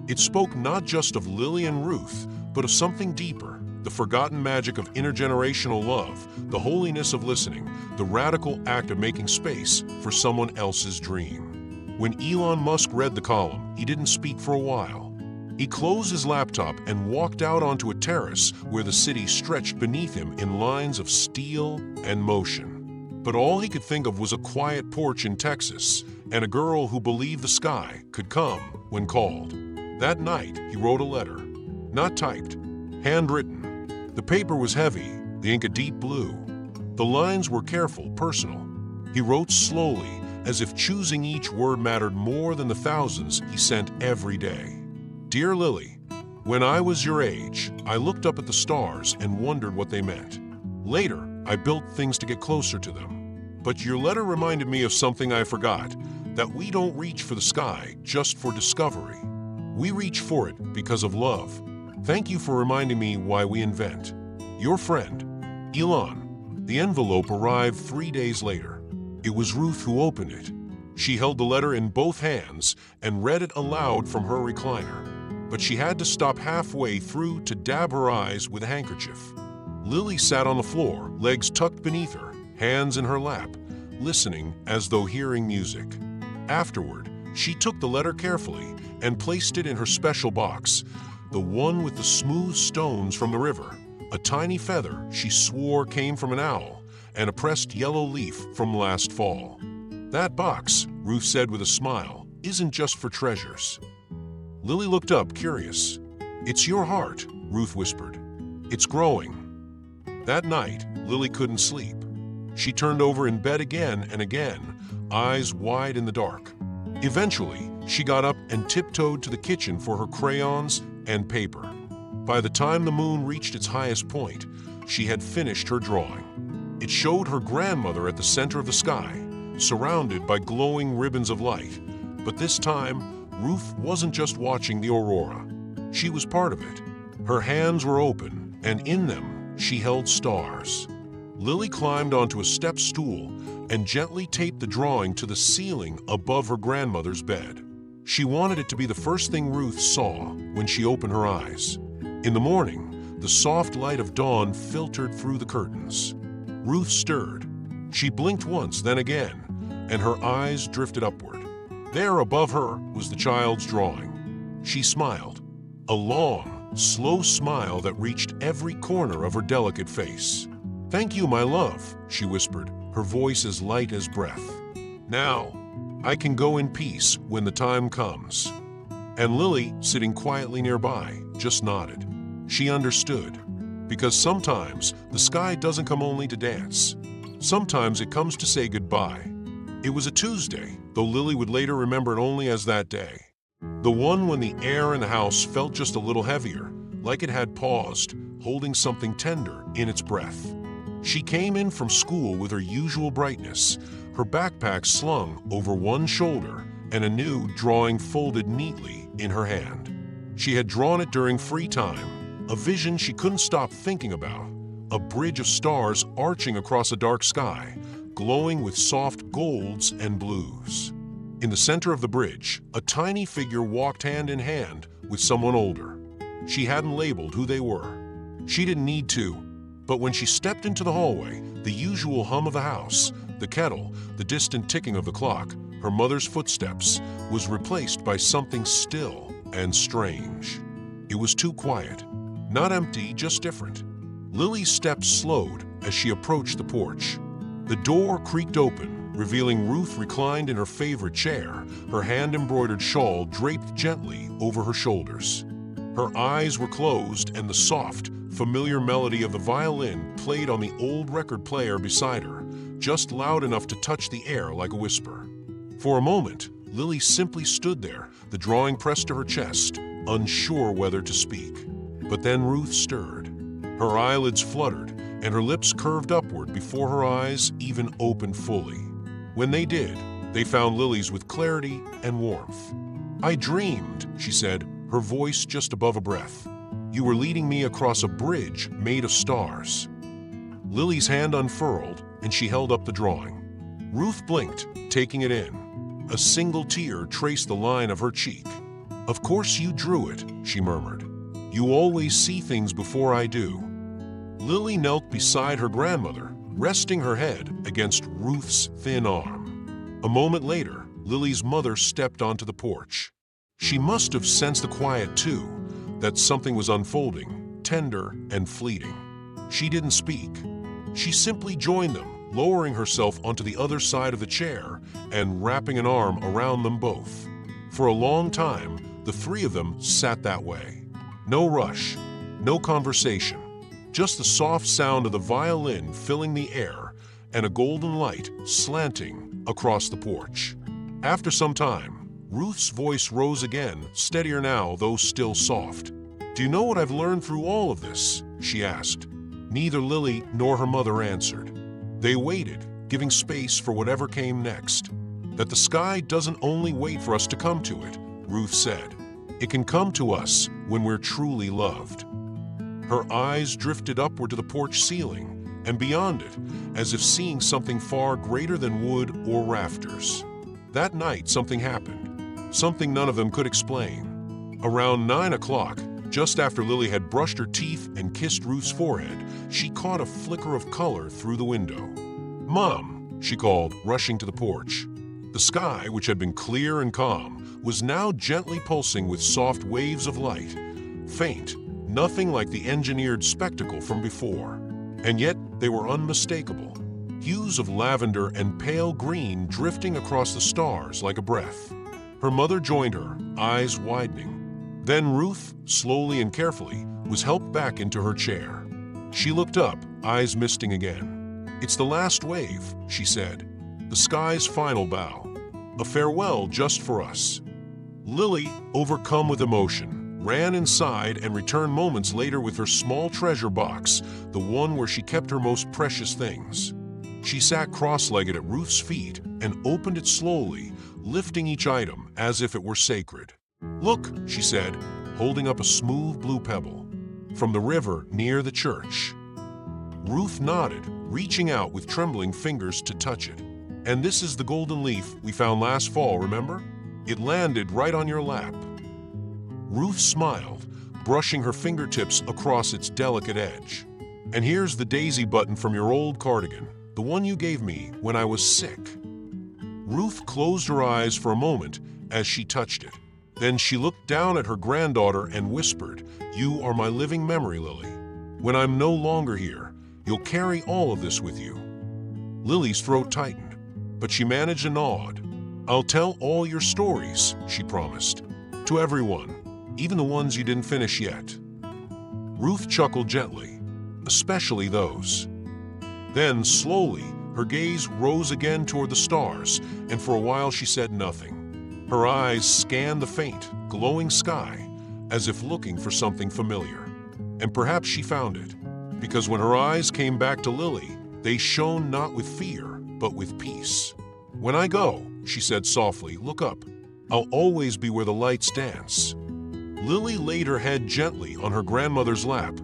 It spoke not just of Lily and Ruth, but of something deeper, The forgotten magic of intergenerational love, the holiness of listening, the radical act of making space for someone else's dream. When Elon Musk read the column, he didn't speak for a while. He closed his laptop and walked out onto a terrace where the city stretched beneath him in lines of steel and motion. But all he could think of was a quiet porch in Texas and a girl who believed the sky could come when called. That night, he wrote a letter. Not typed, handwritten. The paper was heavy, the ink a deep blue. The lines were careful, personal. He wrote slowly, as if choosing each word mattered more than the thousands he sent every day. Dear Lily, when I was your age, I looked up at the stars and wondered what they meant. Later, I built things to get closer to them. But your letter reminded me of something I forgot, that we don't reach for the sky just for discovery. We reach for it because of love. Thank you for reminding me why we invent. Your friend, Elon. The envelope arrived 3 days later. It was Ruth who opened it. She held the letter in both hands and read it aloud from her recliner. But she had to stop halfway through to dab her eyes with a handkerchief. Lily sat on the floor, legs tucked beneath her, hands in her lap, listening as though hearing music. Afterward, she took the letter carefully and placed it in her special box, the one with the smooth stones from the river, a tiny feather she swore came from an owl, and a pressed yellow leaf from last fall. That box, Ruth said with a smile, isn't just for treasures. Lily looked up, curious. It's your heart, Ruth whispered. It's growing. That night, Lily couldn't sleep. She turned over in bed again and again, eyes wide in the dark. Eventually, she got up and tiptoed to the kitchen for her crayons and paper. By the time the moon reached its highest point, she had finished her drawing. It showed her grandmother at the center of the sky, surrounded by glowing ribbons of light. But this time, Ruth wasn't just watching the aurora. She was part of it. Her hands were open, and in them, she held stars. Lily climbed onto a step stool and gently taped the drawing to the ceiling above her grandmother's bed. She wanted it to be the first thing Ruth saw when she opened her eyes. In the morning, the soft light of dawn filtered through the curtains. Ruth stirred. She blinked once, then again, and her eyes drifted upward. There above her was the child's drawing. She smiled, a long, slow smile that reached every corner of her delicate face. "Thank you, my love," she whispered, her voice as light as breath. "Now, I can go in peace when the time comes." And Lily, sitting quietly nearby, just nodded. She understood, because sometimes the sky doesn't come only to dance. Sometimes it comes to say goodbye. It was a Tuesday, though Lily would later remember it only as that day. The one when the air in the house felt just a little heavier, like it had paused, holding something tender in its breath. She came in from school with her usual brightness, her backpack slung over one shoulder and a new drawing folded neatly in her hand. She had drawn it during free time, a vision she couldn't stop thinking about, a bridge of stars arching across a dark sky, glowing with soft golds and blues. In the center of the bridge, a tiny figure walked hand in hand with someone older. She hadn't labeled who they were. She didn't need to. But when she stepped into the hallway, the usual hum of the house, the kettle, the distant ticking of the clock, her mother's footsteps, was replaced by something still and strange. It was too quiet. Not empty, just different. Lily's steps slowed as she approached the porch. The door creaked open, revealing Ruth reclined in her favorite chair, her hand-embroidered shawl draped gently over her shoulders. Her eyes were closed, and the soft, familiar melody of the violin played on the old record player beside her, just loud enough to touch the air like a whisper. For a moment, Lily simply stood there, the drawing pressed to her chest, unsure whether to speak. But then Ruth stirred. Her eyelids fluttered, and her lips curved upward before her eyes even opened fully. When they did, they found Lily's with clarity and warmth. "I dreamed," she said, her voice just above a breath. "You were leading me across a bridge made of stars." Lily's hand unfurled, and she held up the drawing. Ruth blinked, taking it in. A single tear traced the line of her cheek. "Of course you drew it," she murmured. "You always see things before I do." Lily knelt beside her grandmother, resting her head against Ruth's thin arm. A moment later, Lily's mother stepped onto the porch. She must have sensed the quiet too, that something was unfolding, tender and fleeting. She didn't speak. She simply joined them, lowering herself onto the other side of the chair and wrapping an arm around them both. For a long time, the three of them sat that way. No rush, no conversation, just the soft sound of the violin filling the air and a golden light slanting across the porch. After some time, Ruth's voice rose again, steadier now, though still soft. "Do you know what I've learned through all of this?" she asked. Neither Lily nor her mother answered. They waited, giving space for whatever came next. "That the sky doesn't only wait for us to come to it," Ruth said. "It can come to us when we're truly loved." Her eyes drifted upward to the porch ceiling and beyond it, as if seeing something far greater than wood or rafters. That night, something happened, something none of them could explain. Around 9 o'clock, just after Lily had brushed her teeth and kissed Ruth's forehead, she caught a flicker of color through the window. "Mom," she called, rushing to the porch. The sky, which had been clear and calm, was now gently pulsing with soft waves of light. Faint, nothing like the engineered spectacle from before. And yet they were unmistakable. Hues of lavender and pale green drifting across the stars like a breath. Her mother joined her, eyes widening. Then Ruth, slowly and carefully, was helped back into her chair. She looked up, eyes misting again. "It's the last wave," she said. "The sky's final bow. A farewell just for us." Lily, overcome with emotion, ran inside and returned moments later with her small treasure box, the one where she kept her most precious things. She sat cross-legged at Ruth's feet and opened it slowly, lifting each item as if it were sacred. "Look," she said, holding up a smooth blue pebble. "From the river near the church." Ruth nodded, reaching out with trembling fingers to touch it. "And this is the golden leaf we found last fall, remember? It landed right on your lap." Ruth smiled, brushing her fingertips across its delicate edge. "And here's the daisy button from your old cardigan, the one you gave me when I was sick." Ruth closed her eyes for a moment as she touched it. Then she looked down at her granddaughter and whispered, "You are my living memory, Lily. When I'm no longer here, you'll carry all of this with you." Lily's throat tightened, but she managed a nod. "I'll tell all your stories," she promised. "To everyone, even the ones you didn't finish yet." Ruth chuckled gently, "Especially those." Then, slowly, her gaze rose again toward the stars, and for a while she said nothing. Her eyes scanned the faint, glowing sky, as if looking for something familiar. And perhaps she found it, because when her eyes came back to Lily, they shone not with fear, but with peace. "When I go," she said softly, "look up. I'll always be where the lights dance." Lily laid her head gently on her grandmother's lap,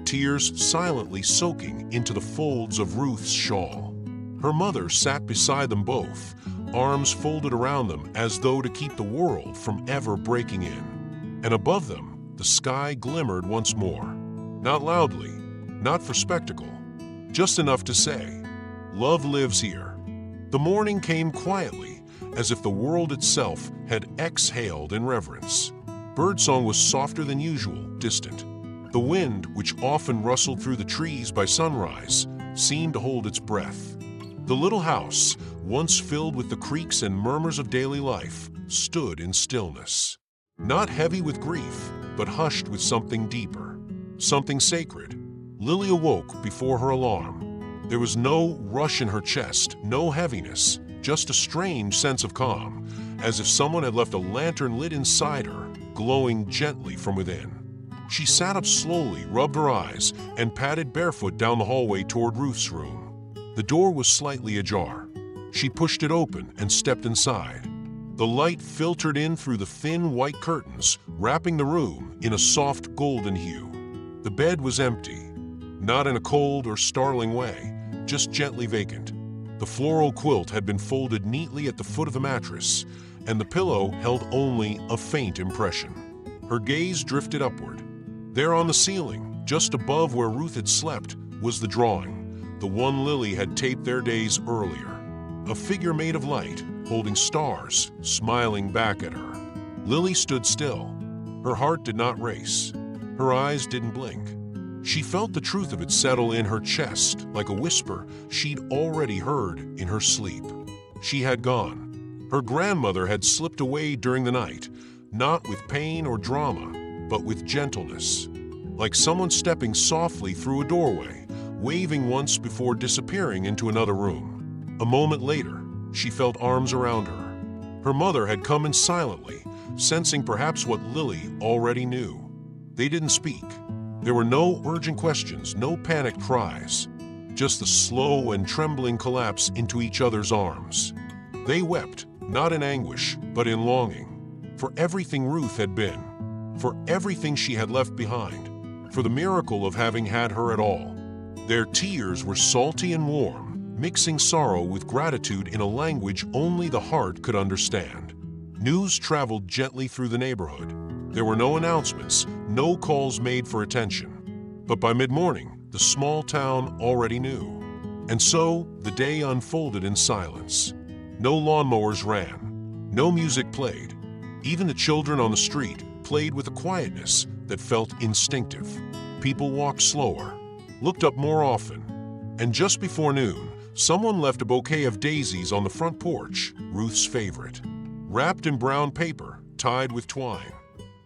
tears silently soaking into the folds of Ruth's shawl. Her mother sat beside them both, arms folded around them as though to keep the world from ever breaking in. And above them, the sky glimmered once more. Not loudly, not for spectacle, just enough to say, "Love lives here." The morning came quietly, as if the world itself had exhaled in reverence. Birdsong was softer than usual, distant. The wind, which often rustled through the trees by sunrise, seemed to hold its breath. The little house, once filled with the creaks and murmurs of daily life, stood in stillness. Not heavy with grief, but hushed with something deeper, something sacred. Lily awoke before her alarm. There was no rush in her chest, no heaviness, just a strange sense of calm, as if someone had left a lantern lit inside her, glowing gently from within. She sat up slowly, rubbed her eyes, and padded barefoot down the hallway toward Ruth's room. The door was slightly ajar. She pushed it open and stepped inside. The light filtered in through the thin white curtains, wrapping the room in a soft golden hue. The bed was empty, not in a cold or startling way, just gently vacant. The floral quilt had been folded neatly at the foot of the mattress, and the pillow held only a faint impression. Her gaze drifted upward. There on the ceiling, just above where Ruth had slept, was the drawing, the one Lily had taped there days earlier. A figure made of light, holding stars, smiling back at her. Lily stood still. Her heart did not race. Her eyes didn't blink. She felt the truth of it settle in her chest like a whisper she'd already heard in her sleep. She had gone. Her grandmother had slipped away during the night, not with pain or drama, but with gentleness, like someone stepping softly through a doorway, waving once before disappearing into another room. A moment later, she felt arms around her. Her mother had come in silently, sensing perhaps what Lily already knew. They didn't speak. There were no urgent questions, no panicked cries, just the slow and trembling collapse into each other's arms. They wept, not in anguish, but in longing, for everything Ruth had been, for everything she had left behind, for the miracle of having had her at all. Their tears were salty and warm, mixing sorrow with gratitude in a language only the heart could understand. News traveled gently through the neighborhood. There were no announcements, no calls made for attention. But by mid-morning, the small town already knew. And so, the day unfolded in silence. No lawnmowers ran. No music played. Even the children on the street played with a quietness that felt instinctive. People walked slower, looked up more often. And just before noon, someone left a bouquet of daisies on the front porch, Ruth's favorite. Wrapped in brown paper, tied with twine.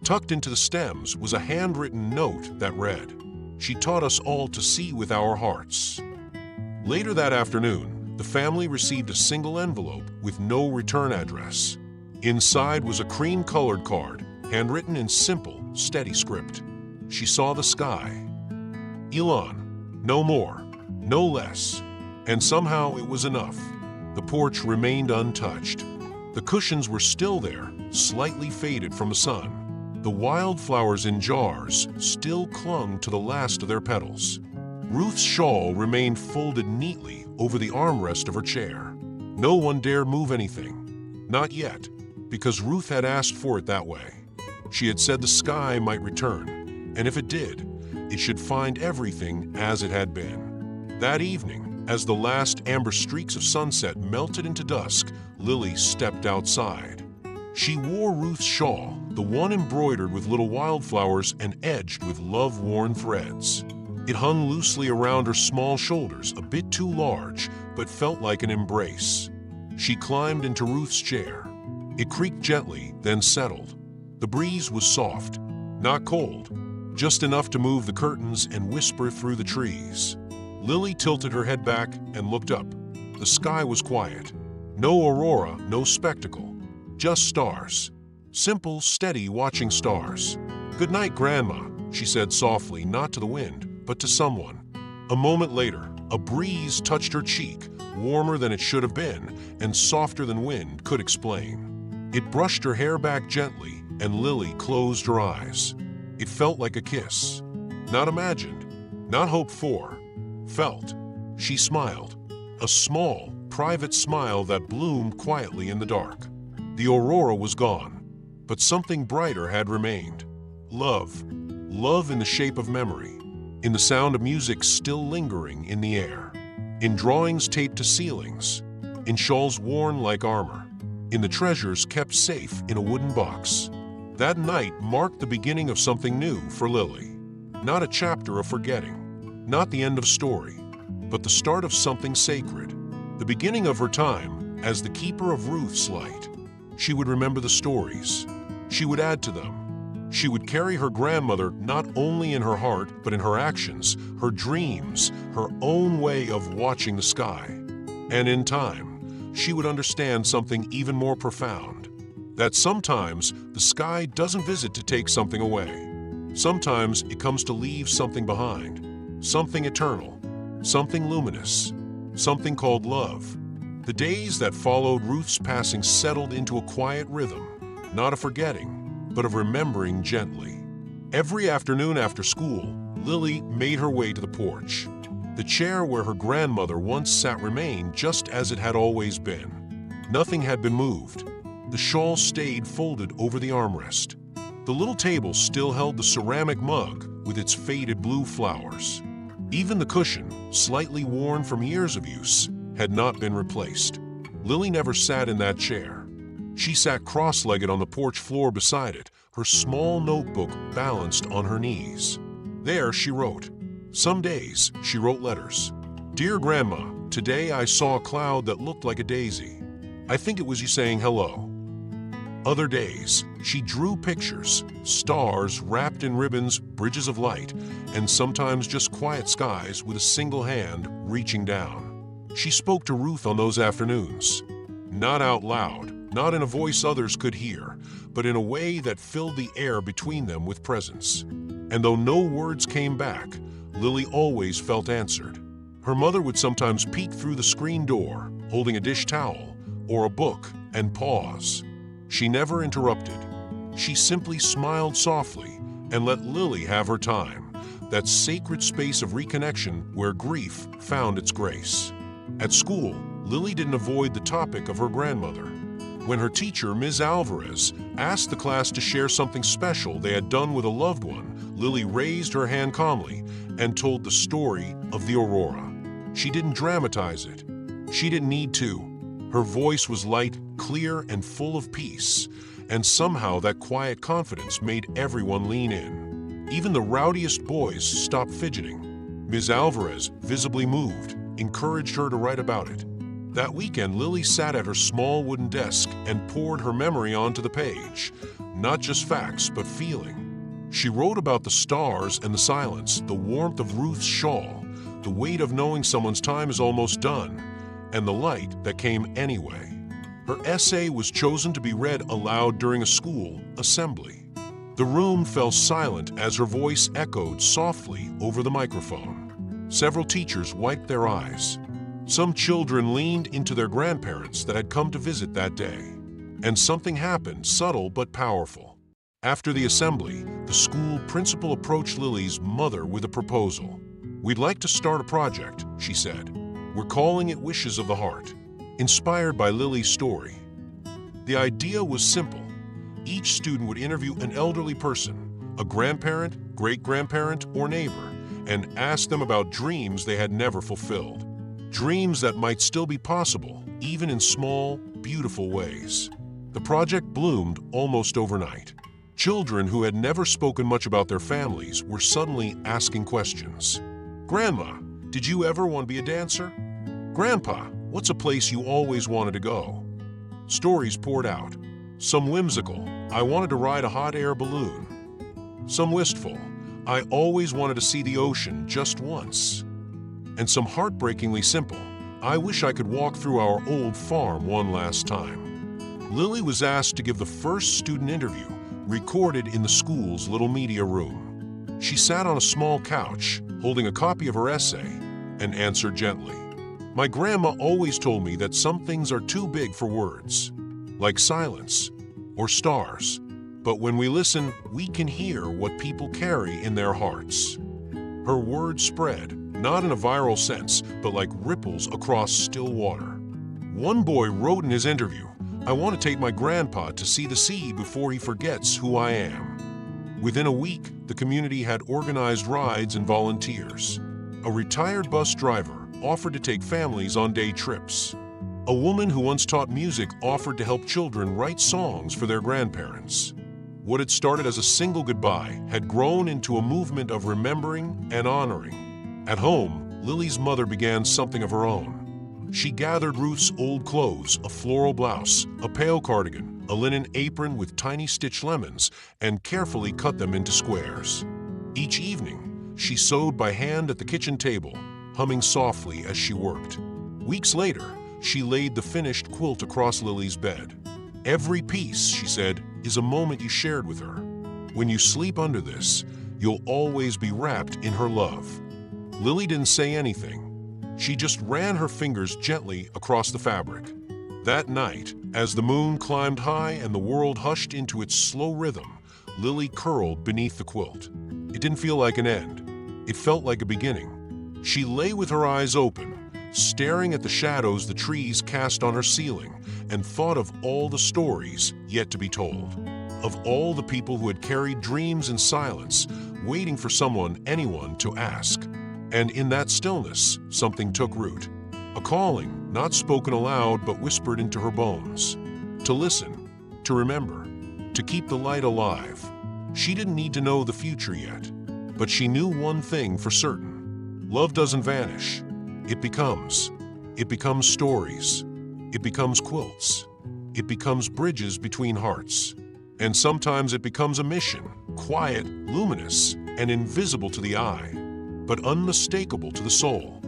Tucked into the stems was a handwritten note that read, "She taught us all to see with our hearts." Later that afternoon, the family received a single envelope with no return address. Inside was a cream-colored card, handwritten in simple, steady script. She saw the sky. Elon, no more, no less. And somehow it was enough. The porch remained untouched. The cushions were still there, slightly faded from the sun. The wildflowers in jars still clung to the last of their petals. Ruth's shawl remained folded neatly over the armrest of her chair. No one dared move anything. Not yet, because Ruth had asked for it that way. She had said the sky might return, and if it did, it should find everything as it had been. That evening, as the last amber streaks of sunset melted into dusk, Lily stepped outside. She wore Ruth's shawl, the one embroidered with little wildflowers and edged with love-worn threads. It hung loosely around her small shoulders, a bit too large, but felt like an embrace. She climbed into Ruth's chair. It creaked gently, then settled. The breeze was soft, not cold, just enough to move the curtains and whisper through the trees. Lily tilted her head back and looked up. The sky was quiet. No aurora, no spectacle. Just stars. Simple, steady watching stars. "Good night, Grandma," she said softly, not to the wind, but to someone. A moment later, a breeze touched her cheek, warmer than it should have been, and softer than wind could explain. It brushed her hair back gently, and Lily closed her eyes. It felt like a kiss. Not imagined, not hoped for. Felt. She smiled. A small, private smile that bloomed quietly in the dark. The aurora was gone, but something brighter had remained. Love. Love in the shape of memory. In the sound of music still lingering in the air. In drawings taped to ceilings. In shawls worn like armor. In the treasures kept safe in a wooden box. That night marked the beginning of something new for Lily. Not a chapter of forgetting. Not the end of story. But the start of something sacred. The beginning of her time as the keeper of Ruth's light. She would remember the stories. She would add to them. She would carry her grandmother not only in her heart, but in her actions, her dreams, her own way of watching the sky. And in time, she would understand something even more profound. That sometimes the sky doesn't visit to take something away. Sometimes it comes to leave something behind. Something eternal. Something luminous. Something called love. The days that followed Ruth's passing settled into a quiet rhythm, not of forgetting, but of remembering gently. Every afternoon after school, Lily made her way to the porch. The chair where her grandmother once sat remained just as it had always been. Nothing had been moved. The shawl stayed folded over the armrest. The little table still held the ceramic mug with its faded blue flowers. Even the cushion, slightly worn from years of use, had not been replaced. Lily never sat in that chair. She sat cross-legged on the porch floor beside it, her small notebook balanced on her knees. There she wrote. Some days, she wrote letters. Dear Grandma, today I saw a cloud that looked like a daisy. I think it was you saying hello. Other days, she drew pictures, stars wrapped in ribbons, bridges of light, and sometimes just quiet skies with a single hand reaching down. She spoke to Ruth on those afternoons. Not out loud, not in a voice others could hear, but in a way that filled the air between them with presence. And though no words came back, Lily always felt answered. Her mother would sometimes peek through the screen door, holding a dish towel or a book, and pause. She never interrupted. She simply smiled softly and let Lily have her time, that sacred space of reconnection where grief found its grace. At school, Lily didn't avoid the topic of her grandmother. When her teacher, Ms. Alvarez, asked the class to share something special they had done with a loved one, Lily raised her hand calmly and told the story of the aurora. She didn't dramatize it. She didn't need to. Her voice was light, clear, and full of peace, and somehow that quiet confidence made everyone lean in. Even the rowdiest boys stopped fidgeting. Ms. Alvarez, visibly moved, encouraged her to write about it. That weekend, Lily sat at her small wooden desk and poured her memory onto the page. Not just facts, but feeling. She wrote about the stars and the silence, the warmth of Ruth's shawl, the weight of knowing someone's time is almost done, and the light that came anyway. Her essay was chosen to be read aloud during a school assembly. The room fell silent as her voice echoed softly over the microphone. Several teachers wiped their eyes. Some children leaned into their grandparents that had come to visit that day. And something happened, subtle but powerful. After the assembly, the school principal approached Lily's mother with a proposal. We'd like to start a project, she said. We're calling it Wishes of the Heart, inspired by Lily's story. The idea was simple. Each student would interview an elderly person, a grandparent, great-grandparent, or neighbor, and ask them about dreams they had never fulfilled. Dreams that might still be possible, even in small, beautiful ways. The project bloomed almost overnight. Children who had never spoken much about their families were suddenly asking questions. Grandma, did you ever want to be a dancer? Grandpa, what's a place you always wanted to go? Stories poured out. Some whimsical, I wanted to ride a hot air balloon. Some wistful, I always wanted to see the ocean just once. And some heartbreakingly simple, I wish I could walk through our old farm one last time. Lily was asked to give the first student interview, recorded in the school's little media room. She sat on a small couch, holding a copy of her essay, and answered gently. My grandma always told me that some things are too big for words, like silence or stars. But when we listen, we can hear what people carry in their hearts. Her words spread, not in a viral sense, but like ripples across still water. One boy wrote in his interview, I want to take my grandpa to see the sea before he forgets who I am. Within a week, the community had organized rides and volunteers. A retired bus driver offered to take families on day trips. A woman who once taught music offered to help children write songs for their grandparents. What had started as a single goodbye had grown into a movement of remembering and honoring. At home, Lily's mother began something of her own. She gathered Ruth's old clothes, a floral blouse, a pale cardigan, a linen apron with tiny stitch lemons, and carefully cut them into squares. Each evening, she sewed by hand at the kitchen table, humming softly as she worked. Weeks later, she laid the finished quilt across Lily's bed. Every piece, she said, is a moment you shared with her. When you sleep under this, you'll always be wrapped in her love. Lily didn't say anything. She just ran her fingers gently across the fabric. That night, as the moon climbed high and the world hushed into its slow rhythm, Lily curled beneath the quilt. It didn't feel like an end. It felt like a beginning. She lay with her eyes open, staring at the shadows the trees cast on her ceiling, and thought of all the stories yet to be told, of all the people who had carried dreams in silence, waiting for anyone to ask. And in that stillness, something took root. A calling, not spoken aloud but whispered into her bones. To listen, to remember, to keep the light alive. She didn't need to know the future yet, but she knew one thing for certain. Love doesn't vanish. It becomes. It becomes stories. It becomes quilts. It becomes bridges between hearts. And sometimes it becomes a mission, quiet, luminous, and invisible to the eye, but unmistakable to the soul.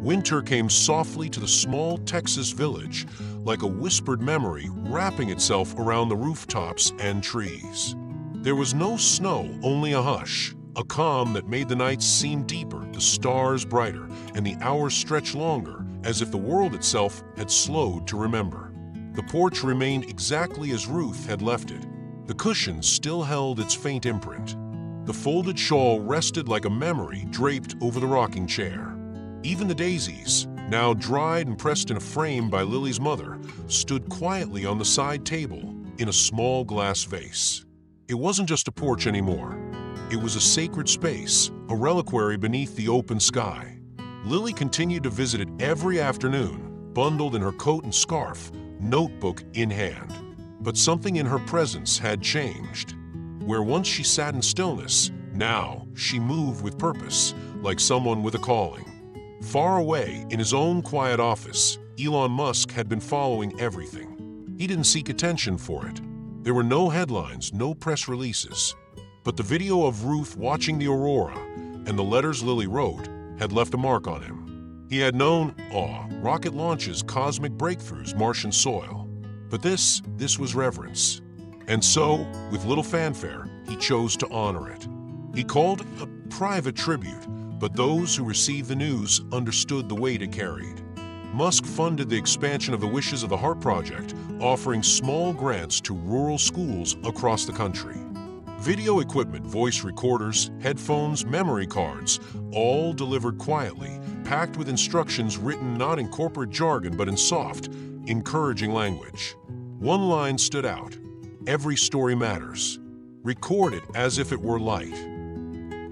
Winter came softly to the small Texas village, like a whispered memory wrapping itself around the rooftops and trees. There was no snow, only a hush, a calm that made the nights seem deeper, the stars brighter, and the hours stretch longer, as if the world itself had slowed to remember. The porch remained exactly as Ruth had left it. The cushion still held its faint imprint. The folded shawl rested like a memory draped over the rocking chair. Even the daisies, now dried and pressed in a frame by Lily's mother, stood quietly on the side table in a small glass vase. It wasn't just a porch anymore. It was a sacred space, a reliquary beneath the open sky. Lily continued to visit it every afternoon, bundled in her coat and scarf, notebook in hand. But something in her presence had changed. Where once she sat in stillness, now she moved with purpose, like someone with a calling. Far away, in his own quiet office, Elon Musk had been following everything. He didn't seek attention for it. There were no headlines, no press releases. But the video of Ruth watching the aurora and the letters Lily wrote had left a mark on him. He had known awe, rocket launches, cosmic breakthroughs, Martian soil. But this was reverence. And so, with little fanfare, he chose to honor it. He called it a private tribute, but those who received the news understood the weight it carried. Musk funded the expansion of the Wishes of the Heart project, offering small grants to rural schools across the country. Video equipment, voice recorders, headphones, memory cards, all delivered quietly, packed with instructions written not in corporate jargon but in soft, encouraging language. One line stood out: every story matters. Record it as if it were light.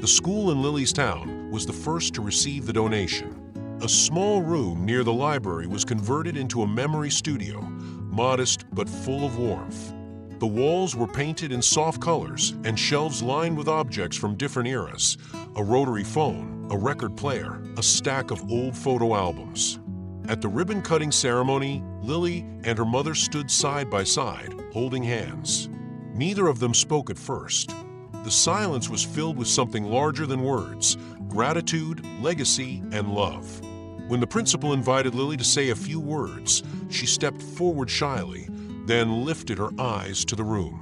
The school in Lily's town was the first to receive the donation. A small room near the library was converted into a memory studio, modest but full of warmth. The walls were painted in soft colors and shelves lined with objects from different eras: a rotary phone, a record player, a stack of old photo albums. At the ribbon-cutting ceremony, Lily and her mother stood side by side, holding hands. Neither of them spoke at first. The silence was filled with something larger than words: gratitude, legacy, and love. When the principal invited Lily to say a few words, she stepped forward shyly, then lifted her eyes to the room.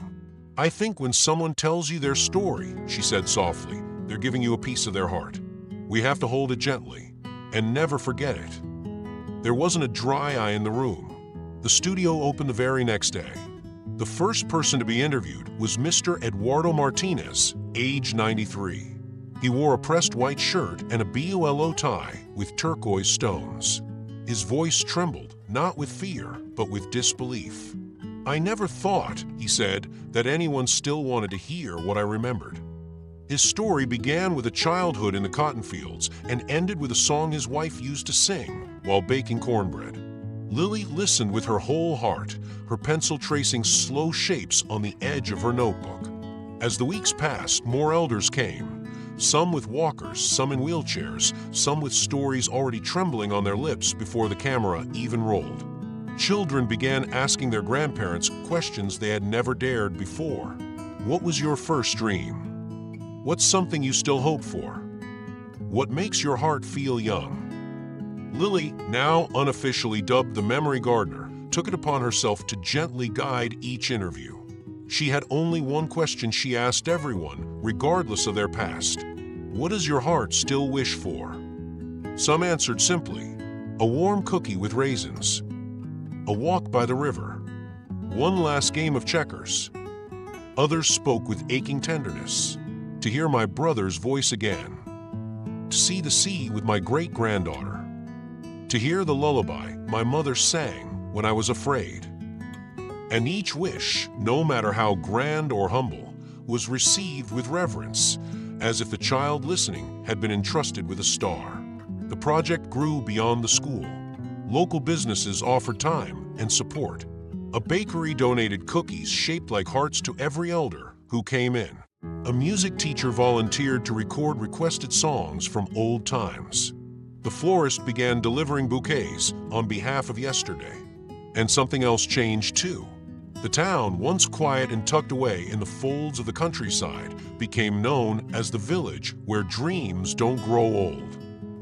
"I think when someone tells you their story," she said softly, "they're giving you a piece of their heart. We have to hold it gently and never forget it." There wasn't a dry eye in the room. The studio opened the very next day. The first person to be interviewed was Mr. Eduardo Martinez, age 93. He wore a pressed white shirt and a BULO tie with turquoise stones. His voice trembled, not with fear, but with disbelief. "I never thought," he said, "that anyone still wanted to hear what I remembered." His story began with a childhood in the cotton fields and ended with a song his wife used to sing while baking cornbread. Lily listened with her whole heart, her pencil tracing slow shapes on the edge of her notebook. As the weeks passed, more elders came, some with walkers, some in wheelchairs, some with stories already trembling on their lips before the camera even rolled. Children began asking their grandparents questions they had never dared before. What was your first dream? What's something you still hope for? What makes your heart feel young? Lily, now unofficially dubbed the Memory Gardener, took it upon herself to gently guide each interview. She had only one question she asked everyone, regardless of their past. What does your heart still wish for? Some answered simply: a warm cookie with raisins, a walk by the river, one last game of checkers. Others spoke with aching tenderness: to hear my brother's voice again, to see the sea with my great-granddaughter, to hear the lullaby my mother sang when I was afraid. And each wish, no matter how grand or humble, was received with reverence, as if the child listening had been entrusted with a star. The project grew beyond the school. Local businesses offered time and support. A bakery donated cookies shaped like hearts to every elder who came in. A music teacher volunteered to record requested songs from old times. The florist began delivering bouquets on behalf of yesterday. And something else changed too. The town, once quiet and tucked away in the folds of the countryside, became known as the village where dreams don't grow old.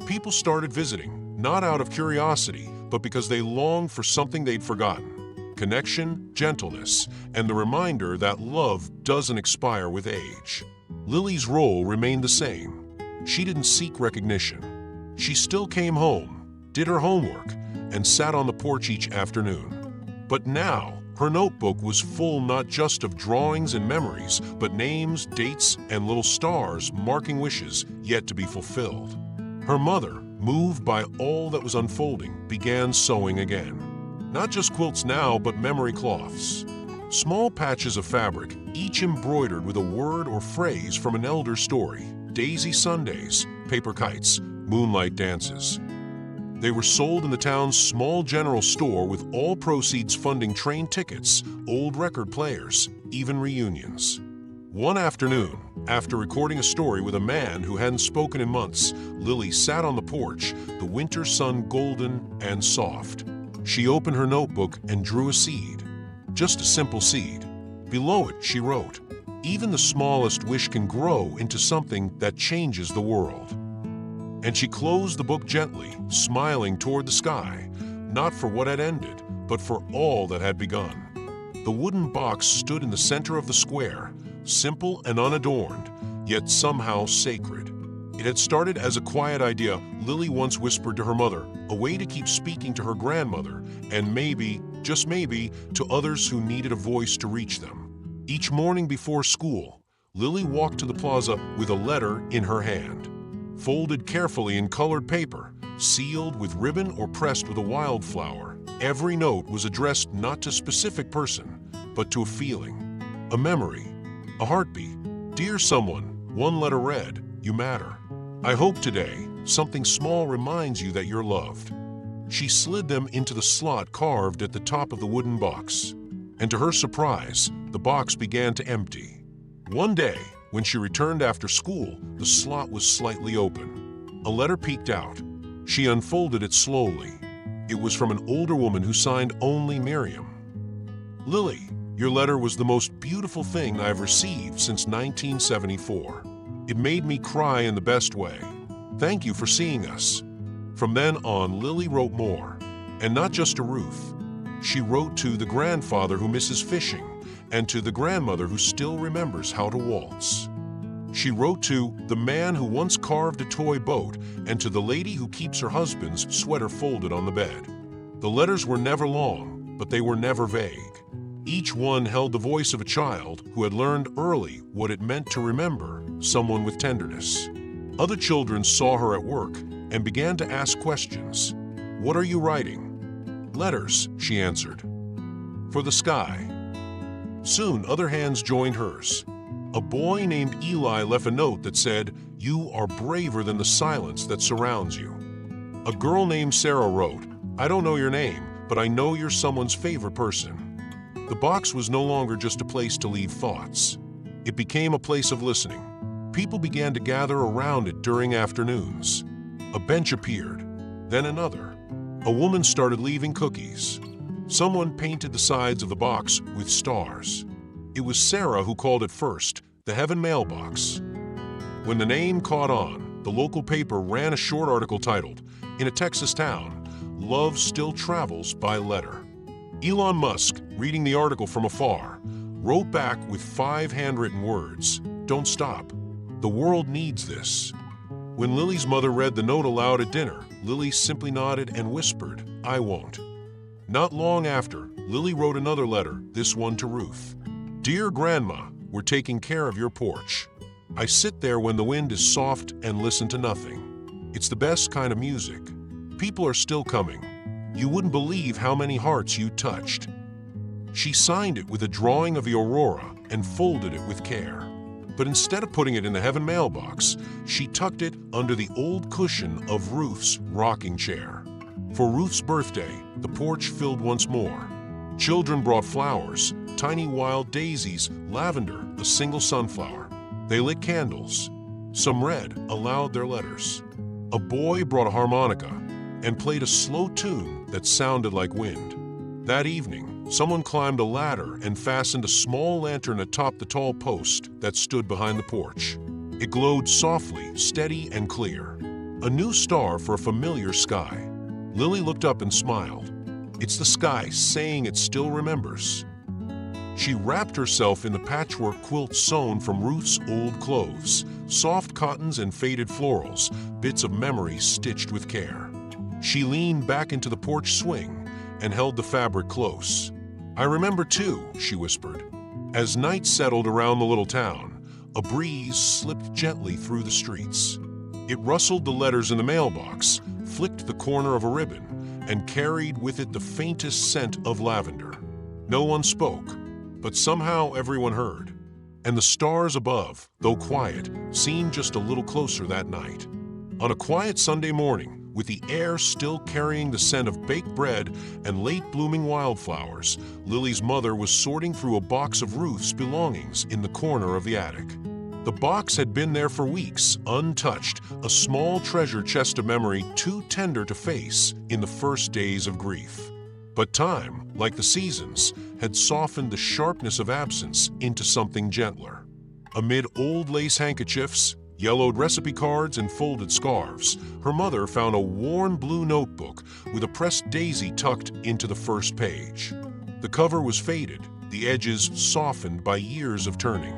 People started visiting, not out of curiosity, but because they longed for something they'd forgotten. Connection, gentleness, and the reminder that love doesn't expire with age. Lily's role remained the same. She didn't seek recognition. She still came home, did her homework, and sat on the porch each afternoon. But now, her notebook was full not just of drawings and memories, but names, dates, and little stars marking wishes yet to be fulfilled. Her mother, moved by all that was unfolding, began sewing again. Not just quilts now, but memory cloths. Small patches of fabric, each embroidered with a word or phrase from an elder's story. Daisy Sundays, paper kites, moonlight dances. They were sold in the town's small general store, with all proceeds funding train tickets, old record players, even reunions. One afternoon, after recording a story with a man who hadn't spoken in months, Lily sat on the porch, the winter sun golden and soft. She opened her notebook and drew a seed. Just a simple seed. Below it, she wrote, "Even the smallest wish can grow into something that changes the world." And she closed the book gently, smiling toward the sky, not for what had ended, but for all that had begun. The wooden box stood in the center of the square, simple and unadorned, yet somehow sacred. It had started as a quiet idea Lily once whispered to her mother, a way to keep speaking to her grandmother, and maybe, just maybe, to others who needed a voice to reach them. Each morning before school, Lily walked to the plaza with a letter in her hand. Folded carefully in colored paper, sealed with ribbon or pressed with a wildflower, every note was addressed not to a specific person, but to a feeling, a memory, a heartbeat. Dear someone, one letter read, "You matter. I hope today something small reminds you that you're loved." She slid them into the slot carved at the top of the wooden box. And to her surprise, the box began to empty. One day, when she returned after school, the slot was slightly open. A letter peeked out. She unfolded it slowly. It was from an older woman who signed only Miriam. "Lily, your letter was the most beautiful thing I've received since 1974. It made me cry in the best way. Thank you for seeing us." From then on, Lily wrote more. And not just to Ruth. She wrote to the grandfather who misses fishing, and to the grandmother who still remembers how to waltz. She wrote to the man who once carved a toy boat, and to the lady who keeps her husband's sweater folded on the bed. The letters were never long, but they were never vague. Each one held the voice of a child who had learned early what it meant to remember someone with tenderness. Other children saw her at work and began to ask questions. "What are you writing?" "Letters," she answered. "For the sky." Soon, other hands joined hers. A boy named Eli left a note that said, "You are braver than the silence that surrounds you." A girl named Sarah wrote, "I don't know your name, but I know you're someone's favorite person." The box was no longer just a place to leave thoughts. It became a place of listening. People began to gather around it during afternoons. A bench appeared, then another. A woman started leaving cookies. Someone painted the sides of the box with stars. It was Sarah who called it first, the Heaven Mailbox. When the name caught on, the local paper ran a short article titled, "In a Texas Town, Love Still Travels by Letter." Elon Musk, reading the article from afar, wrote back with 5 handwritten words, "Don't stop. The world needs this." When Lily's mother read the note aloud at dinner, Lily simply nodded and whispered, "I won't." Not long after, Lily wrote another letter, this one to Ruth. "Dear Grandma, we're taking care of your porch. I sit there when the wind is soft and listen to nothing. It's the best kind of music. People are still coming. You wouldn't believe how many hearts you touched." She signed it with a drawing of the aurora and folded it with care. But instead of putting it in the heaven mailbox, she tucked it under the old cushion of Ruth's rocking chair. For Ruth's birthday, the porch filled once more. Children brought flowers, tiny wild daisies, lavender, a single sunflower. They lit candles. Some read aloud their letters. A boy brought a harmonica and played a slow tune that sounded like wind. That evening, someone climbed a ladder and fastened a small lantern atop the tall post that stood behind the porch. It glowed softly, steady, and clear. A new star for a familiar sky. Lily looked up and smiled. It's the sky saying it still remembers. She wrapped herself in the patchwork quilt sewn from Ruth's old clothes, soft cottons and faded florals, bits of memory stitched with care. She leaned back into the porch swing and held the fabric close. "I remember too," she whispered. As night settled around the little town, a breeze slipped gently through the streets. It rustled the letters in the mailbox, flicked the corner of a ribbon, and carried with it the faintest scent of lavender. No one spoke, but somehow everyone heard. And the stars above, though quiet, seemed just a little closer that night. On a quiet Sunday morning, with the air still carrying the scent of baked bread and late-blooming wildflowers, Lily's mother was sorting through a box of Ruth's belongings in the corner of the attic. The box had been there for weeks, untouched, a small treasure chest of memory too tender to face in the first days of grief. But time, like the seasons, had softened the sharpness of absence into something gentler. Amid old lace handkerchiefs, yellowed recipe cards, and folded scarves, her mother found a worn blue notebook with a pressed daisy tucked into the first page. The cover was faded, the edges softened by years of turning.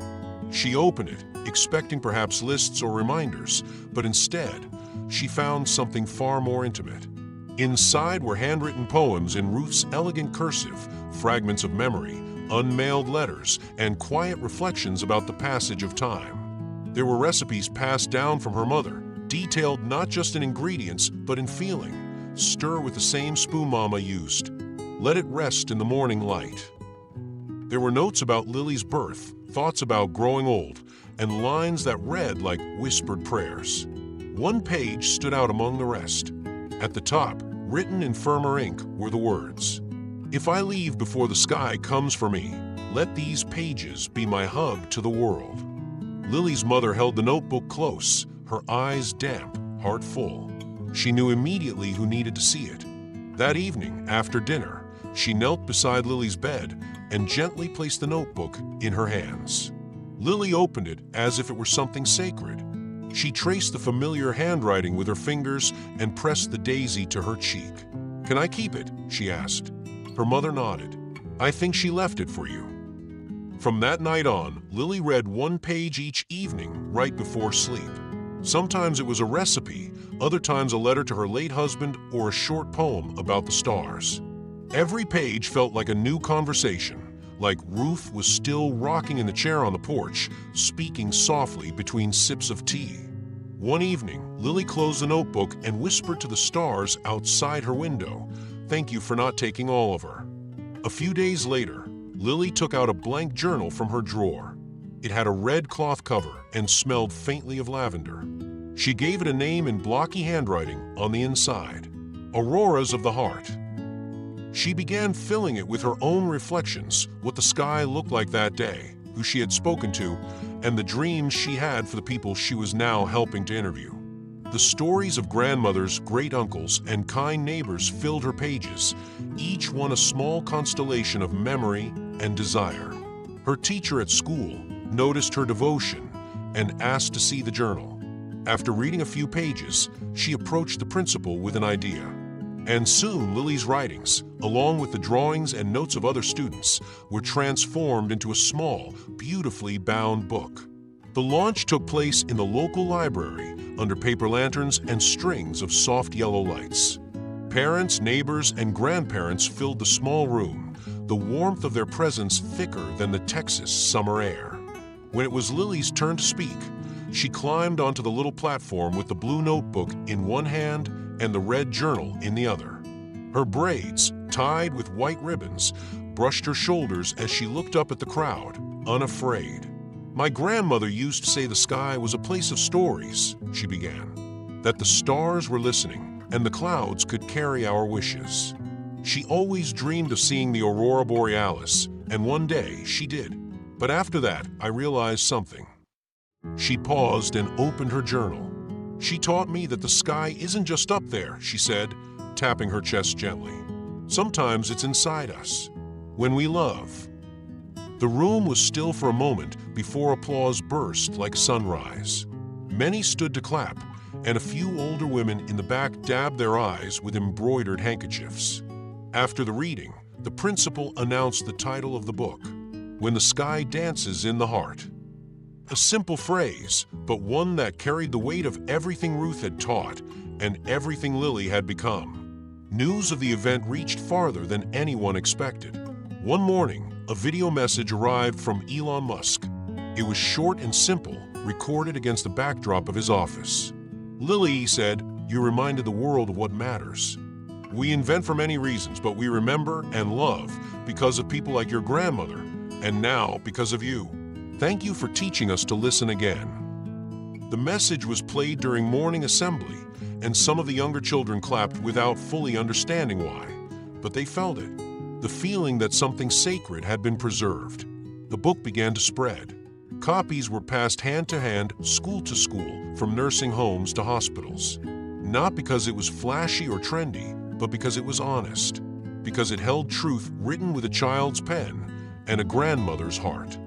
She opened it, expecting perhaps lists or reminders, but instead, she found something far more intimate. Inside were handwritten poems in Ruth's elegant cursive, fragments of memory, unmailed letters, and quiet reflections about the passage of time. There were recipes passed down from her mother, detailed not just in ingredients, but in feeling. Stir with the same spoon Mama used. Let it rest in the morning light. There were notes about Lily's birth, thoughts about growing old, and lines that read like whispered prayers. One page stood out among the rest. At the top, written in firmer ink, were the words, "If I leave before the sky comes for me, let these pages be my hug to the world." Lily's mother held the notebook close, her eyes damp, heart full. She knew immediately who needed to see it. That evening, after dinner, she knelt beside Lily's bed and gently placed the notebook in her hands. Lily opened it as if it were something sacred. She traced the familiar handwriting with her fingers and pressed the daisy to her cheek. "Can I keep it?" she asked. Her mother nodded. "I think she left it for you." From that night on, Lily read one page each evening right before sleep. Sometimes it was a recipe, other times a letter to her late husband or a short poem about the stars. Every page felt like a new conversation, like Ruth was still rocking in the chair on the porch, speaking softly between sips of tea. One evening, Lily closed the notebook and whispered to the stars outside her window, "Thank you for not taking all of her." A few days later, Lily took out a blank journal from her drawer. It had a red cloth cover and smelled faintly of lavender. She gave it a name in blocky handwriting on the inside, Auroras of the Heart. She began filling it with her own reflections, what the sky looked like that day, who she had spoken to, and the dreams she had for the people she was now helping to interview. The stories of grandmothers, great uncles, and kind neighbors filled her pages, each one a small constellation of memory and desire. Her teacher at school noticed her devotion and asked to see the journal. After reading a few pages, she approached the principal with an idea. And soon Lily's writings, along with the drawings and notes of other students, were transformed into a small, beautifully bound book. The launch took place in the local library under paper lanterns and strings of soft yellow lights. Parents, neighbors, and grandparents filled the small room, the warmth of their presence thicker than the Texas summer air. When it was Lily's turn to speak, she climbed onto the little platform with the blue notebook in one hand and the red journal in the other. Her braids, tied with white ribbons, brushed her shoulders as she looked up at the crowd, unafraid. "My grandmother used to say the sky was a place of stories," she began, "that the stars were listening and the clouds could carry our wishes. She always dreamed of seeing the aurora borealis, and one day she did. But after that, I realized something." She paused and opened her journal. "She taught me that the sky isn't just up there," she said, tapping her chest gently. "Sometimes it's inside us, when we love." The room was still for a moment before applause burst like sunrise. Many stood to clap, and a few older women in the back dabbed their eyes with embroidered handkerchiefs. After the reading, the principal announced the title of the book, "When the Sky Dances in the Heart." A simple phrase, but one that carried the weight of everything Ruth had taught and everything Lily had become. News of the event reached farther than anyone expected. One morning, a video message arrived from Elon Musk. It was short and simple, recorded against the backdrop of his office. "Lily," he said, "you reminded the world of what matters. We invent for many reasons, but we remember and love because of people like your grandmother, and now because of you. Thank you for teaching us to listen again." The message was played during morning assembly, and some of the younger children clapped without fully understanding why. But they felt it, the feeling that something sacred had been preserved. The book began to spread. Copies were passed hand to hand, school to school, from nursing homes to hospitals. Not because it was flashy or trendy, but because it was honest. Because it held truth written with a child's pen and a grandmother's heart.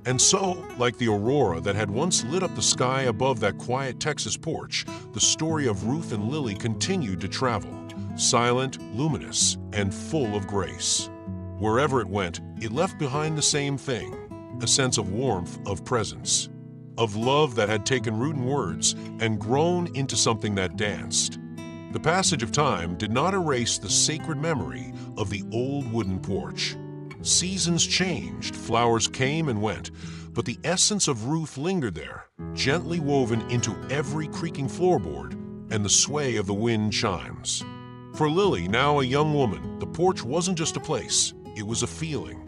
And so, like the aurora that had once lit up the sky above that quiet Texas porch, the story of Ruth and Lily continued to travel, silent, luminous, and full of grace. Wherever it went, it left behind the same thing, a sense of warmth, of presence, of love that had taken root in words and grown into something that danced. The passage of time did not erase the sacred memory of the old wooden porch. Seasons changed, flowers came and went, but the essence of Ruth lingered there, gently woven into every creaking floorboard and the sway of the wind chimes. For Lily, now a young woman, the porch wasn't just a place, it was a feeling,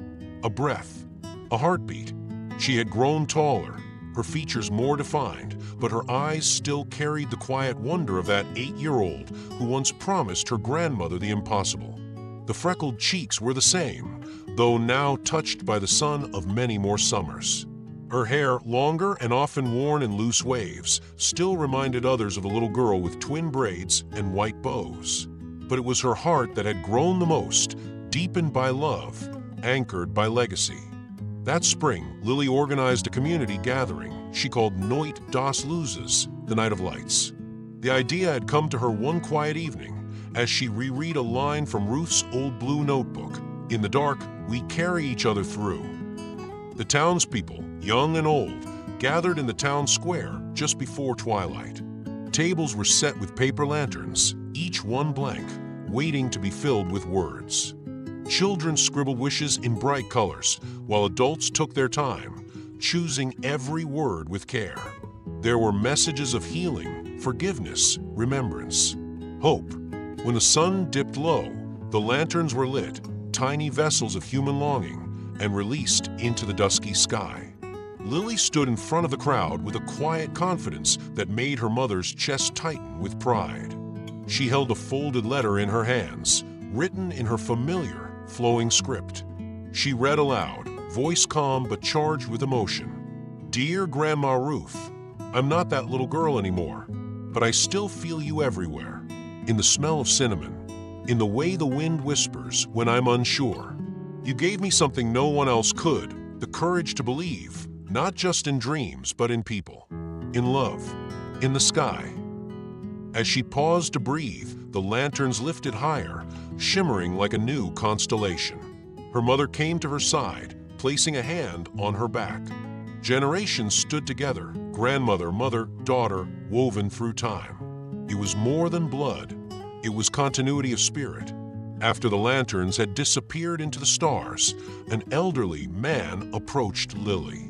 a breath, a heartbeat. She had grown taller, her features more defined, but her eyes still carried the quiet wonder of that 8-year-old who once promised her grandmother the impossible. The freckled cheeks were the same, though now touched by the sun of many more summers. Her hair, longer and often worn in loose waves, still reminded others of a little girl with twin braids and white bows. But it was her heart that had grown the most, deepened by love, anchored by legacy. That spring, Lily organized a community gathering she called Noit das Luzes, the Night of Lights. The idea had come to her one quiet evening as she reread a line from Ruth's old blue notebook, "In the dark, we carry each other through." The townspeople, young and old, gathered in the town square just before twilight. Tables were set with paper lanterns, each one blank, waiting to be filled with words. Children scribbled wishes in bright colors, while adults took their time, choosing every word with care. There were messages of healing, forgiveness, remembrance, hope. When the sun dipped low, the lanterns were lit, tiny vessels of human longing, and released into the dusky sky. Lily stood in front of the crowd with a quiet confidence that made her mother's chest tighten with pride. She held a folded letter in her hands, written in her familiar, flowing script. She read aloud, voice calm but charged with emotion. "Dear Grandma Ruth, I'm not that little girl anymore, but I still feel you everywhere. In the smell of cinnamon, in the way the wind whispers when I'm unsure. You gave me something no one else could, the courage to believe, not just in dreams, but in people, in love, in the sky." As she paused to breathe, the lanterns lifted higher, shimmering like a new constellation. Her mother came to her side, placing a hand on her back. Generations stood together, grandmother, mother, daughter, woven through time. It was more than blood. It was continuity of spirit. After the lanterns had disappeared into the stars, an elderly man approached Lily.